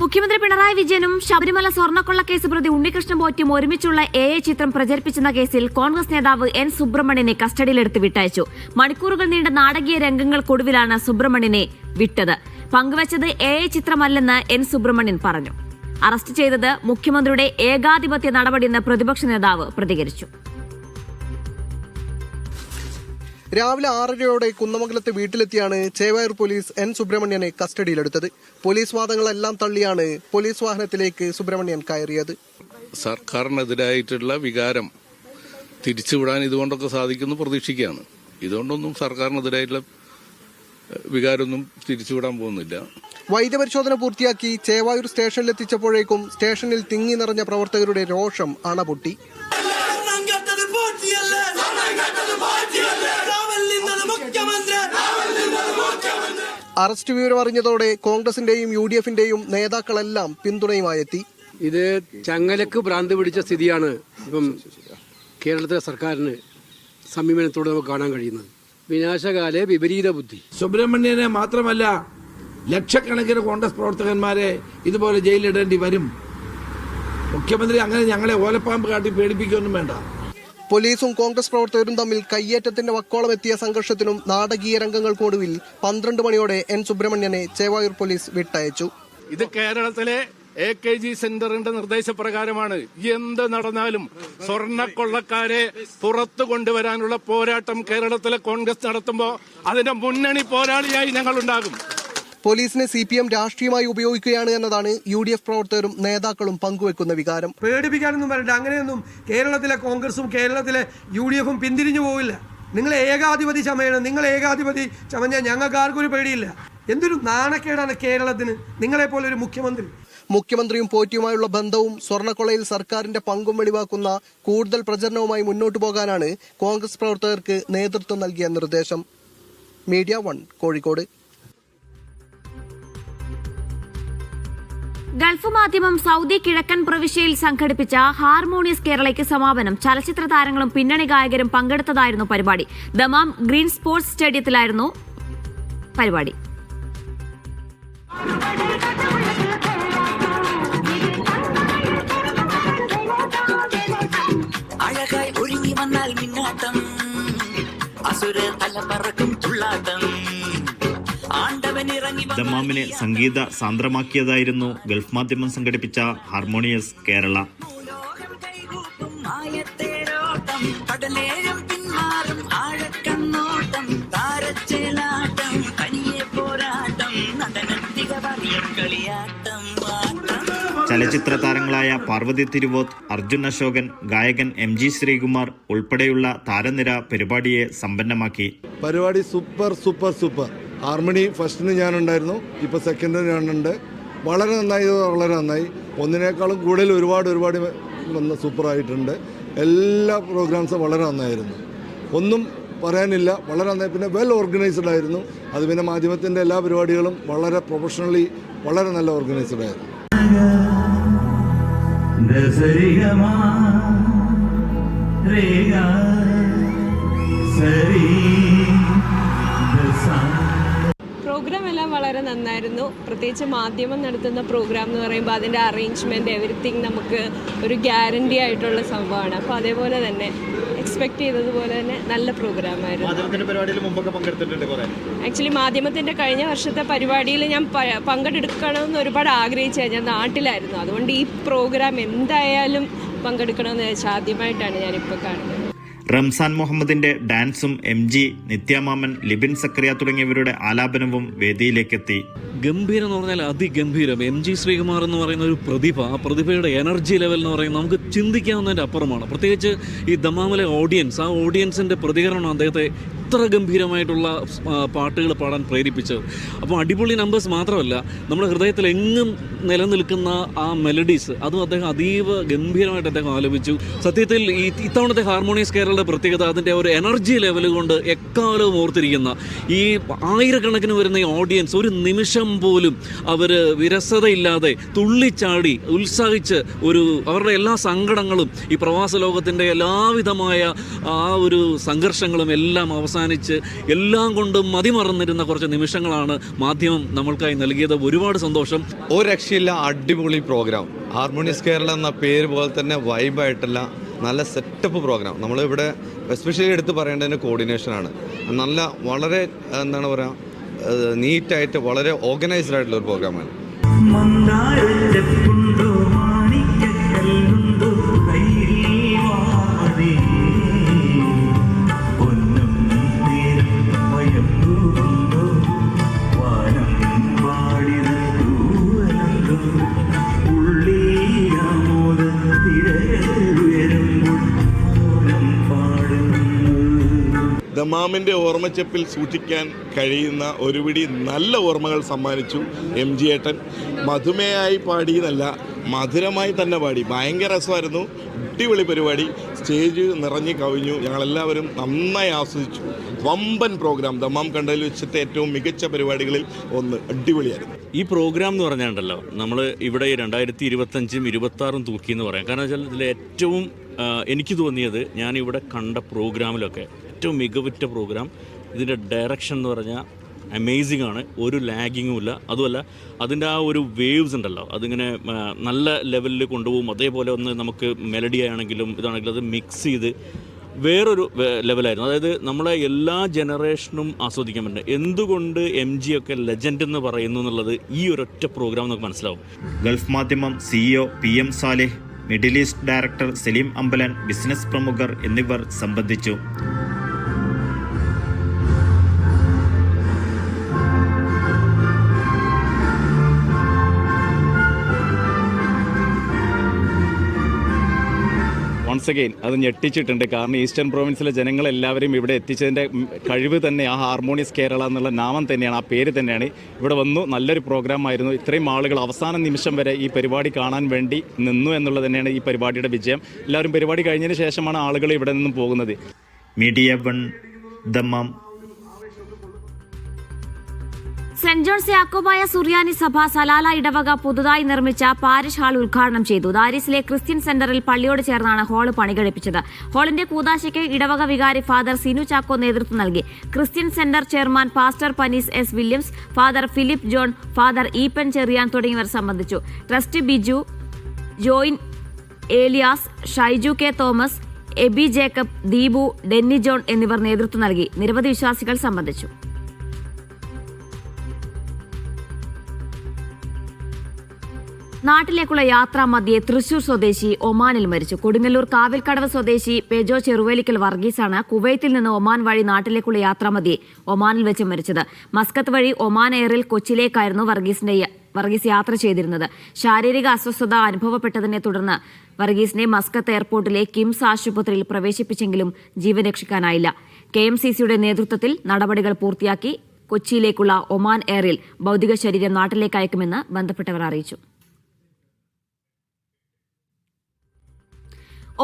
മുഖ്യമന്ത്രി പിണറായി വിജയനും ശബരിമല സ്വർണ്ണക്കൊള്ളക്കേസ് പ്രതി ഉണ്ണികൃഷ്ണൻ പോറ്റിയും ഒരുമിച്ചുള്ള AI ചിത്രം പ്രചരിപ്പിച്ചെന്ന കേസിൽ കോൺഗ്രസ് നേതാവ് N സുബ്രഹ്മണ്യനെ കസ്റ്റഡിയിലെടുത്ത് വിട്ടയച്ചു. മണിക്കൂറുകൾ നീണ്ട നാടകീയ രംഗങ്ങൾക്കൊടുവിലാണ് സുബ്രഹ്മണ്യനെ വിട്ടത്. പങ്കുവച്ചത് AI ചിത്രമല്ലെന്ന് N സുബ്രഹ്മണ്യൻ പറഞ്ഞു. അറസ്റ്റ് ചെയ്തത് മുഖ്യമന്ത്രിയുടെ ഏകാധിപത്യ നടപടിയെന്ന് പ്രതിപക്ഷ നേതാവ് പ്രതികരിച്ചു. രാവിലെ 6:30യോടെ കുന്നമംഗലത്തെ വീട്ടിലെത്തിയാണ് ചേവായൂർ പോലീസ് N സുബ്രഹ്മണ്യനെ കസ്റ്റഡിയിലെടുത്തത്. പോലീസ് വാദങ്ങളെല്ലാം തള്ളിയാണ് പോലീസ് വാഹനത്തിലേക്ക് സുബ്രഹ്മണ്യൻ കയറിയത്. സർക്കാരിനെതിരായിട്ടുള്ള വികാരം തിരിച്ചുവിടാൻ ഇതുകൊണ്ടൊക്കെ സാധിക്കുമെന്ന് പ്രതീക്ഷിക്കുകയാണ്. ഇതുകൊണ്ടൊന്നും സർക്കാരിനെതിരായിട്ടുള്ള വികാരമൊന്നും തിരിച്ചുവിടാൻ പോകുന്നില്ല. വൈദ്യപരിശോധന പൂർത്തിയാക്കി ചേവായൂർ സ്റ്റേഷനിലെത്തിച്ചപ്പോഴേക്കും സ്റ്റേഷനിൽ തിങ്ങി നിറഞ്ഞ പ്രവർത്തകരുടെ രോഷം അണപൊട്ടി. അറസ്റ്റ് വിവരം അറിഞ്ഞതോടെ കോൺഗ്രസിന്റെയും UDFന്റെയും നേതാക്കളെല്ലാം പിന്തുണയുമായെത്തി. ഇത് ചങ്ങലക്ക് ഭ്രാന്ത് പിടിച്ച സ്ഥിതിയാണ് ഇപ്പം കേരളത്തിലെ സർക്കാരിന് സമീപനത്തോടെ നമുക്ക് കാണാൻ കഴിയുന്നത്. വിനാശകാലെ വിപരീത ബുദ്ധി. സുബ്രഹ്മണ്യനെ മാത്രമല്ല, ലക്ഷക്കണക്കിന് കോൺഗ്രസ് പ്രവർത്തകന്മാരെ ഇതുപോലെ ജയിലിടേണ്ടി വരും. മുഖ്യമന്ത്രി അങ്ങനെ ഞങ്ങളെ ഓലപ്പാമ്പ് കാട്ടി പേടിപ്പിക്കുകയൊന്നും വേണ്ട. പോലീസും കോൺഗ്രസ് പ്രവർത്തകരും തമ്മിൽ കയ്യേറ്റത്തിന്റെ വക്കോളം എത്തിയ സംഘർഷത്തിനും നാടകീയ രംഗങ്ങൾക്കൊടുവിൽ 12 മണിയോടെ N സുബ്രഹ്മണ്യനെ ചേവായൂർ പോലീസ് വിട്ടയച്ചു. ഇത് കേരളത്തിലെ AKG സെന്ററിന്റെ നിർദ്ദേശപ്രകാരമാണ്. എന്ത് നടന്നാലും സ്വർണ്ണക്കൊള്ളക്കാരെ പുറത്തു കൊണ്ടുവരാനുള്ള പോരാട്ടം കേരളത്തിലെ കോൺഗ്രസ് നടത്തുമ്പോൾ അതിന്റെ മുന്നണി പോരാളിയായി ഞങ്ങളുണ്ടാകും. പോലീസിനെ CPM രാഷ്ട്രീയമായി ഉപയോഗിക്കുകയാണ് എന്നതാണ് UDF പ്രവർത്തകരും നേതാക്കളും പങ്കുവെക്കുന്ന വികാരം. പേടിപ്പിക്കാനൊന്നും വരണ്ട. അങ്ങനെയൊന്നും കേരളത്തിലെ കോൺഗ്രസും കേരളത്തിലെ UDFും പിന്തിരിഞ്ഞു പോവില്ല. നിങ്ങൾ ഏകാധിപതി ചമയണം. നിങ്ങൾ ഏകാധിപതി ചമഞ്ഞാൽ ഞങ്ങൾക്ക് ആർക്കും ഒരു പേടിയില്ല. എന്തൊരു നാണക്കേടാണ് കേരളത്തിന് നിങ്ങളെപ്പോലെ ഒരു മുഖ്യമന്ത്രി. മുഖ്യമന്ത്രിയും പോറ്റിയുമായുള്ള ബന്ധവും സ്വർണ്ണക്കൊള്ളയിൽ സർക്കാരിന്റെ പങ്കും വെളിവാക്കുന്ന കൂടുതൽ പ്രചരണവുമായി മുന്നോട്ടു പോകാനാണ് കോൺഗ്രസ് പ്രവർത്തകർക്ക് നേതൃത്വം നൽകിയ നിർദ്ദേശം. മീഡിയ 1, കോഴിക്കോട്. ഗൾഫ് മാധ്യമം സൗദി കിഴക്കൻ പ്രവിശ്യയിൽ സംഘടിപ്പിച്ച ഹാർമോണിയസ് കേരളയ്ക്ക് സമാപനം. ചലച്ചിത്ര താരങ്ങളും പിന്നണി ഗായകരും പങ്കെടുത്തതായിരുന്നു പരിപാടി. ദമാം ഗ്രീൻ സ്പോർട്സ് സ്റ്റേഡിയത്തിലായിരുന്നു പരിപാടി. ദമ്മാമിനെ സംഗീത സാന്ദ്രമാക്കിയതായിരുന്നു ഗൾഫ് മാധ്യമം സംഘടിപ്പിച്ച ഹാർമോണിയസ് കേരള. ചലച്ചിത്ര താരങ്ങളായ പാർവതി തിരുവോത്ത്, അർജുൻ അശോകൻ, ഗായകൻ MG ശ്രീകുമാർ ഉൾപ്പെടെയുള്ള താരനിര പരിപാടിയെ സമ്പന്നമാക്കി. പരിപാടി സൂപ്പർ. ഹാർമണി ഫസ്റ്റിന് ഞാനുണ്ടായിരുന്നു, ഇപ്പോൾ സെക്കൻഡിന് ഞാനുണ്ട്. വളരെ നന്നായി. ഒന്നിനേക്കാളും കൂടുതൽ ഒരുപാട് സൂപ്പറായിട്ടുണ്ട്. എല്ലാ പ്രോഗ്രാംസും വളരെ നന്നായിരുന്നു. ഒന്നും പറയാനില്ല, വളരെ നന്നായി. പിന്നെ വെൽ ഓർഗനൈസ്ഡ് ആയിരുന്നു. അത് പിന്നെ മാധ്യമത്തിൻ്റെ എല്ലാ പരിപാടികളും വളരെ പ്രൊഫഷണലി വളരെ നല്ല ഓർഗനൈസ്ഡ് ആയിരുന്നു. പ്രോഗ്രാം എല്ലാം വളരെ നന്നായിരുന്നു. പ്രത്യേകിച്ച് മാധ്യമം നടത്തുന്ന പ്രോഗ്രാം എന്ന് പറയുമ്പോൾ അതിൻ്റെ അറേഞ്ച്മെൻറ്റ് എവറിത്തിങ് നമുക്ക് ഒരു ഗ്യാരണ്ടി ആയിട്ടുള്ള സംഭവമാണ്. അപ്പോൾ അതേപോലെ തന്നെ എക്സ്പെക്ട് ചെയ്തതുപോലെ തന്നെ നല്ല പ്രോഗ്രാമായിരുന്നു. ആക്ച്വലി മാധ്യമത്തിൻ്റെ കഴിഞ്ഞ വർഷത്തെ പരിപാടിയിൽ ഞാൻ പങ്കെടുക്കണമെന്ന് ഒരുപാട് ആഗ്രഹിച്ചായിരുന്നു. ഞാൻ നാട്ടിലായിരുന്നു. അതുകൊണ്ട് ഈ പ്രോഗ്രാം എന്തായാലും പങ്കെടുക്കണമെന്ന് വെച്ചാൽ ആദ്യമായിട്ടാണ് ഞാനിപ്പോൾ കാണുന്നത്. റംസാൻ മുഹമ്മദിന്റെ ഡാൻസും MG, നിത്യാമാമൻ, ലിബിൻ സക്രിയ തുടങ്ങിയവരുടെ ആലാപനവും വേദിയിലേക്കെത്തി. ഗംഭീരം എന്ന് പറഞ്ഞാൽ അതിഗംഭീരം. MG ശ്രീകുമാർ എന്ന് പറയുന്ന ഒരു പ്രതിഭ, ആ പ്രതിഭയുടെ എനർജി ലെവൽ എന്ന് പറയുന്നത് നമുക്ക് ചിന്തിക്കാവുന്നതിൻ്റെ അപ്പുറമാണ്. പ്രത്യേകിച്ച് ഈ ദമ്മാമിലെ ഓഡിയൻസ്, ആ ഓഡിയൻസിൻ്റെ പ്രതികരണം അദ്ദേഹത്തെ ഇത്ര ഗംഭീരമായിട്ടുള്ള പാട്ടുകൾ പാടാൻ പ്രേരിപ്പിച്ചത്. അപ്പോൾ അടിപൊളി നമ്പേഴ്സ് മാത്രമല്ല, നമ്മുടെ ഹൃദയത്തിൽ എങ്ങും നിലനിൽക്കുന്ന ആ മെലഡീസ് അതും അദ്ദേഹം അതീവ ഗംഭീരമായിട്ട് അദ്ദേഹം ആലപിച്ചു. സത്യത്തിൽ ഈ ഇത്തവണത്തെ ഹാർമോണിയസ് കേരളയുടെ പ്രത്യേകത അതിൻ്റെ ഒരു എനർജി ലെവൽ കൊണ്ട് എക്കാലവും ഓർത്തിരിക്കുന്ന ഈ ആയിരക്കണക്കിന് വരുന്ന ഈ ഓഡിയൻസ് ഒരു നിമിഷം പോലും അവർ വിരസതയില്ലാതെ തുള്ളിച്ചാടി ഉത്സാഹിച്ച് അവരുടെ എല്ലാ സങ്കടങ്ങളും ഈ പ്രവാസ ലോകത്തിൻ്റെ എല്ലാവിധമായ ആ ഒരു സംഘർഷങ്ങളും എല്ലാം അവസാനിച്ച് എല്ലാം കൊണ്ടും മതിമറന്നിരുന്ന കുറച്ച് നിമിഷങ്ങളാണ് മാധ്യമം നമ്മൾക്കായി നൽകിയത്. ഒരുപാട് സന്തോഷം. ഒരു രക്ഷയില്ല, അടിപൊളി പ്രോഗ്രാം. ഹാർമോണിയസ് കേരള എന്ന പേര് പോലെ തന്നെ വൈബായിട്ടുള്ള നല്ല സെറ്റപ്പ് പ്രോഗ്രാം. നമ്മളിവിടെ എസ്പെഷ്യലി എടുത്ത് പറയേണ്ടതിൻ്റെ കോർഡിനേഷനാണ്. വളരെ എന്താണ് പറയുക, നീറ്റായിട്ട് വളരെ ഓർഗനൈസ്ഡ് ആയിട്ടുള്ള ഒരു പ്രോഗ്രാമാണ്. ദമാമിൻ്റെ ഓർമ്മച്ചപ്പിൽ സൂക്ഷിക്കാൻ കഴിയുന്ന ഒരുപിടി നല്ല ഓർമ്മകൾ സമ്മാനിച്ചു MG ഏട്ടൻ. മധുമയായി പാടിയെന്നല്ല, മധുരമായി തന്നെ പാടി. ഭയങ്കര രസമായിരുന്നു. അടിപൊളി പരിപാടി. സ്റ്റേജ് നിറഞ്ഞു കവിഞ്ഞു. ഞങ്ങളെല്ലാവരും നന്നായി ആസ്വദിച്ചു. വമ്പൻ പ്രോഗ്രാം. ദമാം കണ്ടതിൽ വെച്ചിട്ട് ഏറ്റവും മികച്ച പരിപാടികളിൽ ഒന്ന്. അടിപൊളിയായിരുന്നു. ഈ പ്രോഗ്രാം എന്ന് പറഞ്ഞാണ്ടല്ലോ, നമ്മൾ ഇവിടെ 2025 26 തൂക്കി എന്ന് പറയാം. കാരണം വെച്ചാൽ ഇതിൽ ഏറ്റവും എനിക്ക് തോന്നിയത് ഞാനിവിടെ കണ്ട പ്രോഗ്രാമിലൊക്കെ ഏറ്റവും മികവുറ്റ പ്രോഗ്രാം. ഇതിൻ്റെ ഡയറക്ഷൻ എന്ന് പറഞ്ഞാൽ അമേസിംഗ് ആണ്. ഒരു ലാഗിങ്ങും ഇല്ല. അതുമല്ല അതിൻ്റെ ആ ഒരു വേവ്സ് ഉണ്ടല്ലോ, അതിങ്ങനെ നല്ല ലെവലിൽ കൊണ്ടുപോകും. അതേപോലെ ഒന്ന് നമുക്ക് മെലഡി ആണെങ്കിലും ഇതാണെങ്കിലും അത് മിക്സ് ചെയ്ത് വേറൊരു ലെവലായിരുന്നു. അതായത് നമ്മളെ എല്ലാ ജനറേഷനും ആസ്വദിക്കാൻ പറ്റും. എന്തുകൊണ്ട് MG ഒക്കെ ലെജൻഡ് എന്ന് പറയുന്നു എന്നുള്ളത് ഈ ഒരൊറ്റ പ്രോഗ്രാം നമുക്ക് മനസ്സിലാവും. Gulf Madhyamam CEO PM Salih, middle east director Saleem Ambalan, business പ്രമുഖർ എന്നിവർ സംബന്ധിച്ചു. വൺസ് അഗെയിൻ അത് ഞെട്ടിച്ചിട്ടുണ്ട്. കാരണം ഈസ്റ്റേൺ പ്രൊവിൻസിലെ ജനങ്ങളെല്ലാവരും ഇവിടെ എത്തിച്ചതിൻ്റെ കഴിവ് തന്നെ ആ ഹാർമോണിയസ് കേരള എന്നുള്ള നാമം തന്നെയാണ്, ആ പേര് തന്നെയാണ്. ഇവിടെ വന്നു, നല്ലൊരു പ്രോഗ്രാം ആയിരുന്നു. ഇത്രയും ആളുകൾ അവസാന നിമിഷം വരെ ഈ പരിപാടി കാണാൻ വേണ്ടി നിന്നു എന്നുള്ളത് തന്നെയാണ് ഈ പരിപാടിയുടെ വിജയം. എല്ലാവരും പരിപാടി കഴിഞ്ഞതിന് ശേഷമാണ് ആളുകൾ ഇവിടെ നിന്നും പോകുന്നത്. Media 1 Dammam. Saint John's Yakobaya Suriyani സഭ സലാല ഇടവക പുതുതായി നിർമ്മിച്ച പാരിഷ് ഹാൾ ഉദ്ഘാടനം ചെയ്തു. ദാരിസിലെ ക്രിസ്ത്യൻ സെന്ററിൽ പള്ളിയോട് ചേർന്നാണ് ഹാള് പണികഴിപ്പിച്ചത്. ഹാളിന്റെ കൂദാശയ്ക്ക് ഇടവക വികാരി ഫാദർ സിനു ചാക്കോ നേതൃത്വം നൽകി. Christian centre chairman pastor Panees S. Williams, father Philip John, father Eapen Cherian തുടങ്ങിയവർ സംബന്ധിച്ചു. ട്രസ്റ്റ് ബിജു, ജോയിൻ Elias, Shaiju K. Thomas, Eby Jacob, Deepu, Denny John എന്നിവർ നേതൃത്വം നൽകി. നിരവധി വിശ്വാസികൾ സംബന്ധിച്ചു. നാട്ടിലേക്കുള്ള യാത്രാ മധ്യേ തൃശൂർ സ്വദേശി ഒമാനിൽ മരിച്ചു. കൊടുങ്ങല്ലൂർ കാവിൽക്കടവ് സ്വദേശി പെജോ ചെറുവേലിക്കൽ വർഗീസാണ് കുവൈത്തിൽ നിന്ന് ഒമാൻ വഴി നാട്ടിലേക്കുള്ള യാത്രാ മധ്യേ ഒമാനിൽ വെച്ച് മരിച്ചത്. മസ്കത്ത് വഴി ഒമാൻ എയറിൽ കൊച്ചിയിലേക്കായിരുന്നു വർഗീസ് യാത്ര ചെയ്തിരുന്നത്. ശാരീരിക അസ്വസ്ഥത അനുഭവപ്പെട്ടതിനെ തുടർന്ന് വർഗീസിനെ മസ്കത്ത് എയർപോർട്ടിലെ കിംസ് ആശുപത്രിയിൽ പ്രവേശിപ്പിച്ചെങ്കിലും ജീവൻ രക്ഷിക്കാനായില്ല. KMCCയുടെ നേതൃത്വത്തിൽ നടപടികൾ പൂർത്തിയാക്കി കൊച്ചിയിലേക്കുള്ള ഒമാൻ എയറിൽ ഭൗതിക ശരീരം നാട്ടിലേക്ക് അയക്കുമെന്ന് ബന്ധപ്പെട്ടവർ അറിയിച്ചു.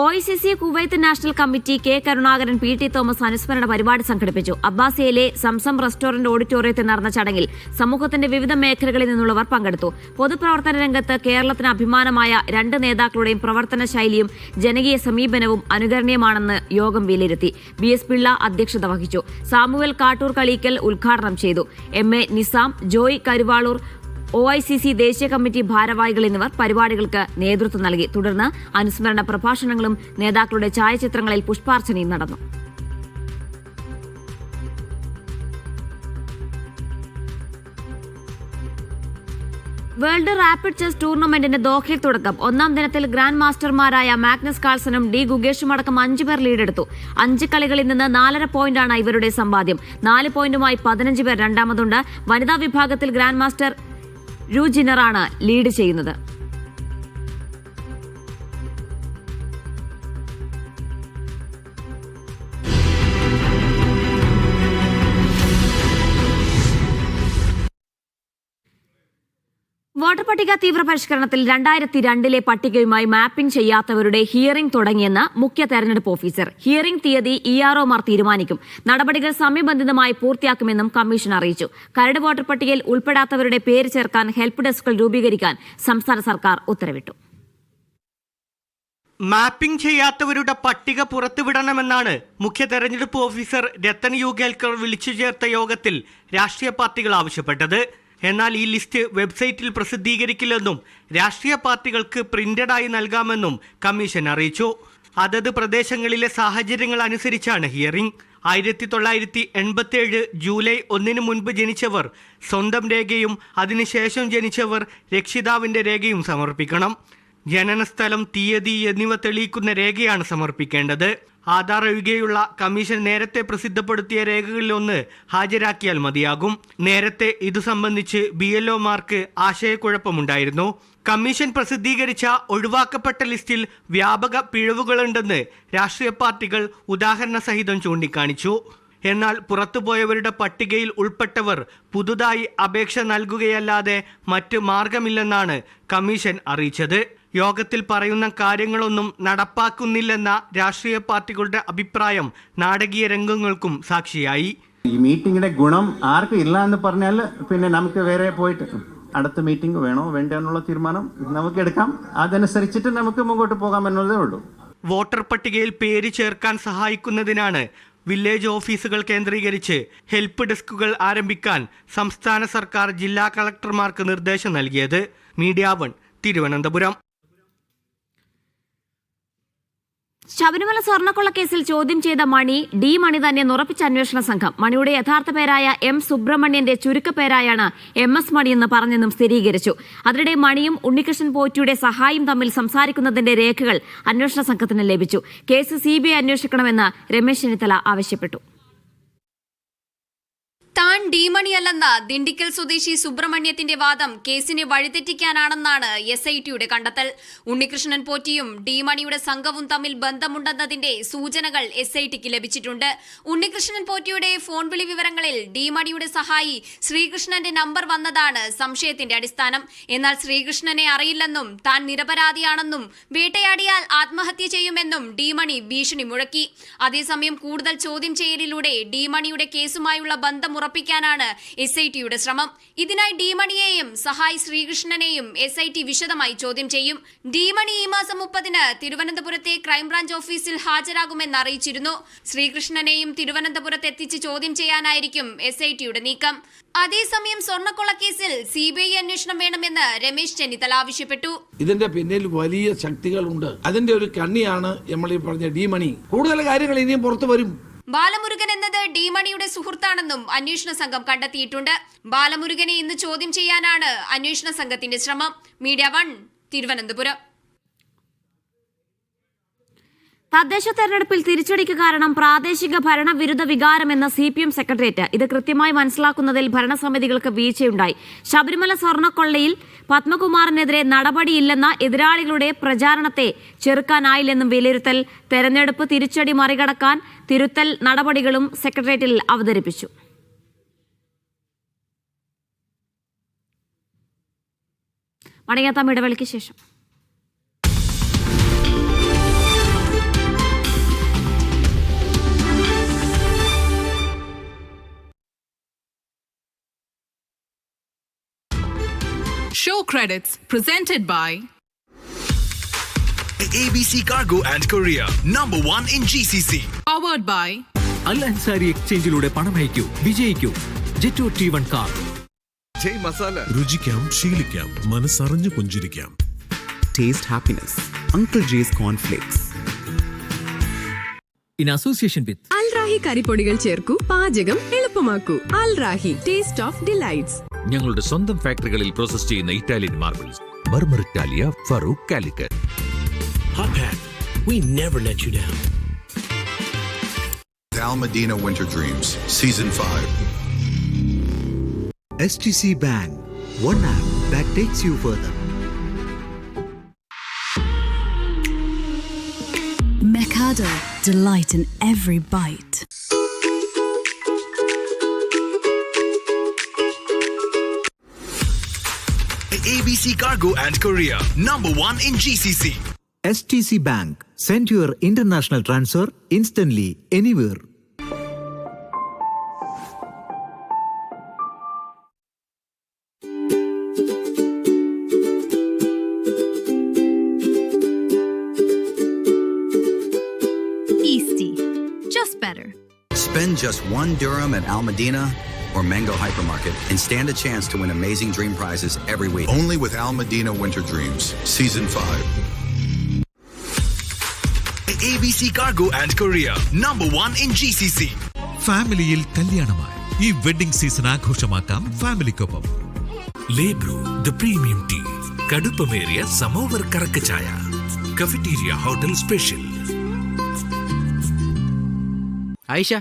OICC Kuwait national committee K Karunakaran PT Thomas അനുസ്മരണ പരിപാടി സംഘടിപ്പിച്ചു. അബ്ബാസിയയിലെ സംസം റെസ്റ്റോറന്റ് ഓഡിറ്റോറിയത്തിൽ നടന്ന ചടങ്ങിൽ സമൂഹത്തിന്റെ വിവിധ മേഖലകളിൽ നിന്നുള്ളവർ പങ്കെടുത്തു. പൊതുപ്രവർത്തന രംഗത്ത് കേരളത്തിന് അഭിമാനമായ 2 നേതാക്കളുടെയും പ്രവർത്തന ശൈലിയും ജനകീയ സമീപനവും അനുകരണീയമാണെന്ന് യോഗം വിലയിരുത്തി. BS പിള്ള അധ്യക്ഷത വഹിച്ചു. സാമുവൽ കാട്ടൂർ കളീക്കൽ ഉദ്ഘാടനം ചെയ്തു. MA നിസാം, ജോയ് കരുവാളൂർ, OICC ദേശീയ കമ്മിറ്റി ഭാരവാഹികൾ എന്നിവർ പരിപാടികൾക്ക് നേതൃത്വം നൽകി. തുടർന്ന് അനുസ്മരണ പ്രഭാഷണങ്ങളും നേതാക്കളുടെ ഛായാചിത്രങ്ങളിൽ പുഷ്പാർച്ചനയും നടന്നു. വേൾഡ് റാപ്പിഡ് ചെസ് ടൂർണമെന്റിന്റെ ദോഹയിൽ തുടക്കം. 1ാം ദിനത്തിൽ ഗ്രാൻഡ് മാസ്റ്റർമാരായ മാഗ്നസ് കാൾസണും D ഗുഗേഷും അടക്കം 5 പേർ ലീഡെടുത്തു. 5 കളികളിൽ നിന്ന് 4.5 പോയിന്റാണ് ഇവരുടെ സമ്പാദ്യം. 4 പോയിന്റുമായി 15 പേർ രണ്ടാമതുണ്ട്. വനിതാ വിഭാഗത്തിൽ ഗ്രാൻഡ് മാസ്റ്റർ രൂജിനറാണ് ലീഡ് ചെയ്യുന്നത്. വോട്ടർ പട്ടിക തീവ്രപരിഷ്കരണത്തിൽ 2002 പട്ടികയുമായി മാപ്പിംഗ് ചെയ്യാത്തവരുടെ ഹിയറിംഗ് തുടങ്ങിയെന്ന് മുഖ്യ തെരഞ്ഞെടുപ്പ് ഓഫീസർ. ഹിയറിംഗ് തീയതി EROമാർ തീരുമാനിക്കും. നടപടികൾ സമയബന്ധിതമായി പൂർത്തിയാക്കുമെന്നും കമ്മീഷൻ അറിയിച്ചു. കരട് വോട്ടർ പട്ടികയിൽ ഉൾപ്പെടാത്തവരുടെ പേര് ചേർക്കാൻ ഹെൽപ്പ് ഡെസ്കുകൾ രൂപീകരിക്കാൻ സംസ്ഥാന സർക്കാർ ഉത്തരവിട്ടു. മാപ്പിംഗ് ചെയ്യാത്തവരുടെ പട്ടിക പുറത്തുവിടണമെന്നാണ് മുഖ്യ തെരഞ്ഞെടുപ്പ് ഓഫീസർ രത്തൻ യു കേൽക്കർ വിളിച്ചു ചേർത്ത യോഗത്തിൽ രാഷ്ട്രീയ പാർട്ടികൾ ആവശ്യപ്പെട്ടത്. എന്നാൽ ഈ ലിസ്റ്റ് വെബ്സൈറ്റിൽ പ്രസിദ്ധീകരിക്കില്ലെന്നും രാഷ്ട്രീയ പാർട്ടികൾക്ക് പ്രിന്റഡായി നൽകാമെന്നും കമ്മീഷൻ അറിയിച്ചു. അതത് പ്രദേശങ്ങളിലെ സാഹചര്യങ്ങൾ അനുസരിച്ചാണ് ഹിയറിംഗ്. 1987 ജൂലൈ 1 മുൻപ് ജനിച്ചവർ സ്വന്തം രേഖയും അതിനുശേഷം ജനിച്ചവർ രക്ഷിതാവിന്റെ രേഖയും സമർപ്പിക്കണം. ജനനസ്ഥലം, തീയതി എന്നിവ തെളിയിക്കുന്ന രേഖയാണ് സമർപ്പിക്കേണ്ടത്. ആധാർ ഒഴികെയുള്ള കമ്മീഷൻ നേരത്തെ പ്രസിദ്ധപ്പെടുത്തിയ രേഖകളിലൊന്ന് ഹാജരാക്കിയാൽ മതിയാകും. നേരത്തെ ഇതു സംബന്ധിച്ച് BLOമാർക്ക് ആശയക്കുഴപ്പമുണ്ടായിരുന്നു. കമ്മീഷൻ പ്രസിദ്ധീകരിച്ച ഒഴിവാക്കപ്പെട്ട ലിസ്റ്റിൽ വ്യാപക പിഴവുകളുണ്ടെന്ന് രാഷ്ട്രീയ പാർട്ടികൾ ഉദാഹരണ സഹിതം ചൂണ്ടിക്കാണിച്ചു. എന്നാൽ പുറത്തുപോയവരുടെ പട്ടികയിൽ ഉൾപ്പെട്ടവർ പുതുതായി അപേക്ഷ നൽകുകയല്ലാതെ മറ്റ് മാർഗമില്ലെന്നാണ് കമ്മീഷൻ അറിയിച്ചത്. യോഗത്തിൽ പറയുന്ന കാര്യങ്ങളൊന്നും നടപ്പാക്കുന്നില്ലെന്ന രാഷ്ട്രീയ പാർട്ടികളുടെ അഭിപ്രായം നാടകീയ രംഗങ്ങൾക്കും സാക്ഷിയായി. ഈ മീറ്റിംഗിന്റെ ഗുണം ആർക്കും ഇല്ല എന്ന് പറഞ്ഞാൽ പിന്നെ നമുക്ക് വേറെ പോയിട്ട് അടുത്ത മീറ്റിംഗ് വേണോ വേണ്ടോ എന്നുള്ള തീരുമാനം നമുക്ക് എടുക്കാം. അതനുസരിച്ചിട്ട് നമുക്ക് മുമ്പോട്ട് പോകാമെന്നുള്ളതേ ഉള്ളൂ. വോട്ടർ പട്ടികയിൽ പേര് ചേർക്കാൻ സഹായിക്കുന്നതിനാണ് വില്ലേജ് ഓഫീസുകൾ കേന്ദ്രീകരിച്ച് ഹെൽപ്പ് ഡെസ്കുകൾ ആരംഭിക്കാൻ സംസ്ഥാന സർക്കാർ ജില്ലാ കളക്ടർമാർക്ക് നിർദ്ദേശം നൽകിയത്. മീഡിയ 1 തിരുവനന്തപുരം. ശബരിമല സ്വർണ്ണക്കൊള്ളക്കേസിൽ ചോദ്യം ചെയ്ത ഡി മണി തന്നെ ഉറപ്പിച്ച അന്വേഷണ സംഘം. മണിയുടെ യഥാർത്ഥ പേരായ M സുബ്രഹ്മണ്യന്റെ ചുരുക്കപ്പേരായാണ് MS മണിയെന്ന് പറഞ്ഞെന്നും സ്ഥിരീകരിച്ചു. അതിനിടെ മണിയും ഉണ്ണികൃഷ്ണൻ പോറ്റിയുടെ സഹായിയും തമ്മിൽ സംസാരിക്കുന്നതിന്റെ രേഖകൾ അന്വേഷണ സംഘത്തിന് ലഭിച്ചു. കേസ് CBI അന്വേഷിക്കണമെന്ന് രമേശ് ചെന്നിത്തല ആവശ്യപ്പെട്ടു. താൻ ഡി മണിയല്ലെന്ന ദിണ്ടിക്കൽ സ്വദേശി സുബ്രഹ്മണ്യത്തിന്റെ വാദം കേസിനെ വഴിതെറ്റിക്കാനാണെന്നാണ് SITയുടെ കണ്ടെത്തൽ. ഉണ്ണികൃഷ്ണൻ പോറ്റിയും ഡി മണിയുടെ സംഘവും തമ്മിൽ ബന്ധമുണ്ടെന്നതിന്റെ സൂചനകൾ SITക്ക് ലഭിച്ചിട്ടുണ്ട്. ഉണ്ണികൃഷ്ണൻ പോറ്റിയുടെ ഫോൺ വിളി വിവരങ്ങളിൽ ഡി മണിയുടെ സഹായി ശ്രീകൃഷ്ണന്റെ നമ്പർ വന്നതാണ് സംശയത്തിന്റെ അടിസ്ഥാനം. എന്നാൽ ശ്രീകൃഷ്ണനെ അറിയില്ലെന്നും താൻ നിരപരാധിയാണെന്നും വേട്ടയാടിയാൽ ആത്മഹത്യ ചെയ്യുമെന്നും ഡി മണി ഭീഷണി മുഴക്കി. അതേസമയം കൂടുതൽ ചോദ്യം ചെയ്യലിലൂടെ ഡി മണിയുടെ കേസുമായുള്ള ബന്ധം ഉറപ്പിക്കാനാണ് SITയുടെ ശ്രമം. ഇതിനായി ഡിമണിയെയും സഹായ് ശ്രീകൃഷ്ണനെയും SIT വിശദമായി ചോദ്യം ചെയ്യും. ഡിമണി ഈ മാസം 30-ന് തിരുവനന്തപുരത്തെ ക്രൈംബ്രാഞ്ച് ഓഫീസിൽ ഹാജരാകുമെന്ന് അറിയിച്ചിരുന്നു. ശ്രീകൃഷ്ണനെയും തിരുവനന്തപുരത്ത് എത്തിച്ച് ചോദ്യം ചെയ്യാനായിരിക്കും SITയുടെ നീക്കം. അതേസമയം സ്വർണ്ണക്കൊള്ളക്കേസിൽ CBI അന്വേഷണം വേണമെന്ന് രമേശ് ചെന്നിത്തല ആവശ്യപ്പെട്ടു. ഇതിന്റെ പിന്നിൽ വലിയ ശക്തികളുണ്ട്. അതിന്റെ ഒരു കണ്ണിയാണ് നമ്മൾ ഈ പറഞ്ഞ ഡിമണി. കൂടുതൽ കാര്യങ്ങൾ ഇനിയും പുറത്തു വരും. ബാലമുരുകൻ എന്നത് ഡിമണിയുടെ സുഹൃത്താണെന്നും അന്വേഷണ സംഘം കണ്ടെത്തിയിട്ടുണ്ട്. ബാലമുരുകനെ ഇന്ന് ചോദ്യം ചെയ്യാനാണ് അന്വേഷണ സംഘത്തിന്റെ ശ്രമം. മീഡിയ 1 തിരുവനന്തപുരം. തദ്ദേശ തെരഞ്ഞെടുപ്പിൽ തിരിച്ചടിക്ക് കാരണം പ്രാദേശിക ഭരണവിരുദ്ധ വികാരമെന്ന CPM സെക്രട്ടേറിയറ്റ്. ഇത് കൃത്യമായി മനസ്സിലാക്കുന്നതിൽ ഭരണസമിതികൾക്ക് വീഴ്ചയുണ്ടായി. ശബരിമല സ്വർണ്ണക്കൊള്ളയിൽ പത്മകുമാറിനെതിരെ നടപടിയില്ലെന്ന എതിരാളികളുടെ പ്രചാരണത്തെ ചെറുക്കാനായില്ലെന്നും വിലയിരുത്തൽ. തെരഞ്ഞെടുപ്പ് തിരിച്ചടി മറികടക്കാൻ തിരുത്തൽ നടപടികളും സെക്രട്ടേറിയറ്റിൽ അവതരിപ്പിച്ചു. മണിയാത്താം ഇടവേളയ്ക്ക് ശേഷം. Show credits presented by ABC Cargo and Courier, #1 in GCC. Powered by Al Ansari എക്സ്ചേഞ്ചിലൂടെ പണമയക്കൂ, വിജയിക്കൂ. Jetto T1 കാർ. ജയ് മസാല. രുചിക്കാം, ശീലിക്കാം, മനസ്സറിഞ്ഞു പുഞ്ചിരിക്കാം. Taste happiness. Uncle J's Cornflakes. In association with Al Rahi കരിപ്പൊടികൾ ചേർക്കൂ, പാചകം എളുപ്പമാക്കൂ. Al Rahi, Taste of Delights. ഞങ്ങളുടെ സ്വന്തം ഫാക്ടറികളിൽ പ്രോസസ് ചെയ്യുന്ന Italian marbles, Marmar Italia, Farook, Calicut. Hot Pack, we never let you down. Al Madina Winter Dreams, Season 5. STC Bank, one app that takes you further. Mercado, delight in every bite. ABC Cargo and Courier, #1 in GCC. STC Bank, send your international transfer instantly anywhere. Easty, just better. Spend just 1 dirham at Al Madina or Mango Hypermarket and stand a chance to win amazing dream prizes every week. Only with Al Madina Winter Dreams, Season 5. ABC Cargo and Courier, #1 in GCC. ഫാമിലിയിൽ കല്യാണമായി ഈ wedding season ആഘോഷമാക്കാം ഫാമിലിക്കൊപ്പം. ലേബ്രൂ the premium tea, കടുപ്പമേറിയ samovar കറക്ക ചായ, cafeteria hotel special. Ayisha,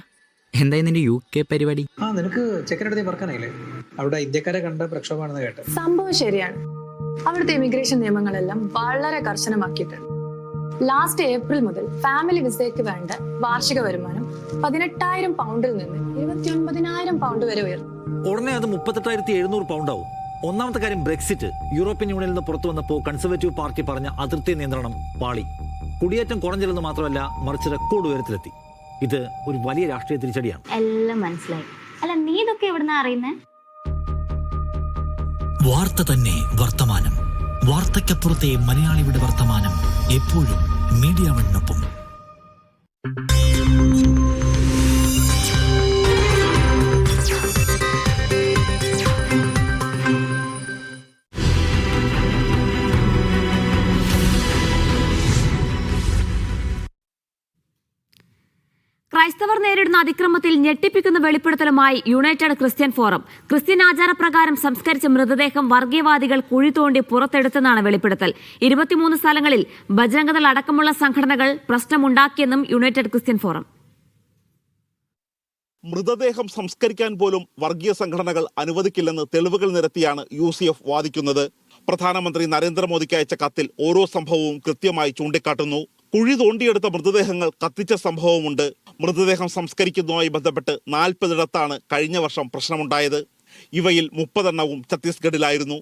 എന്തായി നിന്റെ UK പരിപാടി? നിനക്ക് ചെക്കനടുത്ത് പറക്കാനായില്ലേ? അവിടെ ഇന്ത്യക്കാരെ കണ്ട പ്രക്ഷോഭമാണെന്ന് കേട്ട്. സംഭവം ശരിയാണ്. അവിടുത്തെ ഇമിഗ്രേഷൻ നിയമങ്ങളെല്ലാം വളരെ കർശനമാക്കിയിട്ടുണ്ട്. ലാസ്റ്റ് ഏപ്രിൽ മുതൽ ഫാമിലി വിസയ്ക്ക് വേണ്ട വാർഷിക വരുമാനം 18,000 പൗണ്ടിൽ നിന്ന് 29,000 പൗണ്ട് വരെ ഉയർന്നു. ഉടനെ അത് 38,700 പൗണ്ടാവും. ഒന്നാമത്തെ കാര്യം ബ്രെക്സിറ്റ്. യൂറോപ്യൻ യൂണിയനിൽ നിന്ന് പുറത്തു വന്നപ്പോൾ കൺസർവേറ്റീവ് പാർട്ടി പറഞ്ഞ അതിർത്തി നിയന്ത്രണം പാളി. കുടിയേറ്റം കുറഞ്ഞില്ലെന്ന് മാത്രമല്ല, മറിച്ച് റെക്കോർഡ് ഉയരത്തിലെത്തി. ഇത് ഒരു വലിയ രാഷ്ട്രീയ തിരിച്ചടിയാണ്. എല്ലാം മനസ്സിലായി. അല്ല, നീ ഇതൊക്കെ എവിടുന്നാ അറിയുന്നേ? വാർത്ത തന്നെ വർത്തമാനം. വാർത്തയ്ക്കപ്പുറത്തെ മലയാളിയുടെ വർത്തമാനം എപ്പോഴും മീഡിയ 1-നൊപ്പം. ക്രൈസ്തവർ നേരിടുന്ന അതിക്രമത്തിൽ ഞെട്ടിപ്പിക്കുന്ന വെളിപ്പെടുത്തലുമായി യുണൈറ്റഡ് ക്രിസ്ത്യൻ ഫോറം. ക്രിസ്ത്യൻ ആചാരപ്രകാരം സംസ്കരിച്ച മൃതദേഹം വർഗീയവാദികൾ കുഴി തോണ്ടി പുറത്തെടുത്തെന്നാണ് വെളിപ്പെടുത്തൽ. 23 സ്ഥലങ്ങളിൽ ബജ്രംഗദൾ അടക്കമുള്ള സംഘടനകൾ പ്രശ്നമുണ്ടാക്കിയെന്നും യുണൈറ്റഡ് ക്രിസ്ത്യൻ ഫോറം. മൃതദേഹം സംസ്കരിക്കാൻ പോലും വർഗീയ സംഘടനകൾ അനുവദിക്കില്ലെന്ന് തെളിവുകൾ നിരത്തിയാണ് UCF വാദിക്കുന്നത്. പ്രധാനമന്ത്രി നരേന്ദ്രമോദിക്ക് അയച്ച കത്തിൽ ഓരോ സംഭവവും കൃത്യമായി ചൂണ്ടിക്കാട്ടുന്നു. കുഴി തോണ്ടിയെടുത്ത മൃതദേഹങ്ങൾ കത്തിച്ച സംഭവമുണ്ട്. മൃതദേഹം സംസ്കരിക്കുന്നതുമായി ബന്ധപ്പെട്ട് 40 കഴിഞ്ഞ വർഷം പ്രശ്നമുണ്ടായത്. ഇവയിൽ 30 ഛത്തീസ്ഗഡിലായിരുന്നു.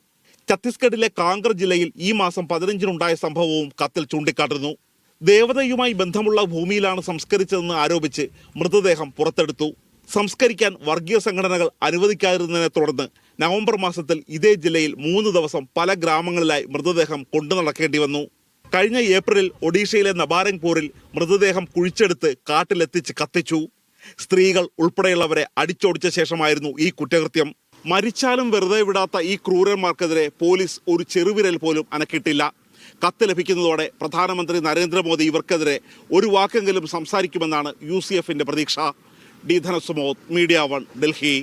ഛത്തീസ്ഗഡിലെ കാങ്കർ ജില്ലയിൽ ഈ മാസം 15 സംഭവവും കത്തിൽ ചൂണ്ടിക്കാട്ടുന്നു. ദേവതയുമായി ബന്ധമുള്ള ഭൂമിയിലാണ് സംസ്കരിച്ചതെന്ന് ആരോപിച്ച് മൃതദേഹം പുറത്തെടുത്തു. സംസ്കരിക്കാൻ വർഗീയ സംഘടനകൾ അനുവദിക്കാതിരുന്നതിനെ തുടർന്ന് നവംബർ മാസത്തിൽ ഇതേ ജില്ലയിൽ 3 ദിവസം പല ഗ്രാമങ്ങളിലായി മൃതദേഹം കൊണ്ടു നടക്കേണ്ടി വന്നു. കഴിഞ്ഞ ഏപ്രിലിൽ ഒഡീഷയിലെ നബാരംഗ്പൂരിൽ മൃതദേഹം കുഴിച്ചെടുത്ത് കാട്ടിലെത്തിച്ച് കത്തിച്ചു. സ്ത്രീകൾ ഉൾപ്പെടെയുള്ളവരെ അടിച്ചോടിച്ച ശേഷമായിരുന്നു ഈ കുറ്റകൃത്യം. മരിച്ചാലും വെറുതെ വിടാത്ത ഈ ക്രൂരന്മാർക്കെതിരെ പോലീസ് ഒരു ചെറുവിരൽ പോലും അനക്കിയിട്ടില്ല. കത്ത് ലഭിക്കുന്നതോടെ പ്രധാനമന്ത്രി നരേന്ദ്രമോദി ഇവർക്കെതിരെ ഒരു വാക്കെങ്കിലും സംസാരിക്കുമെന്നാണ് UCFന്റെ പ്രതീക്ഷ. D Dhanasumod, media 1, Delhi.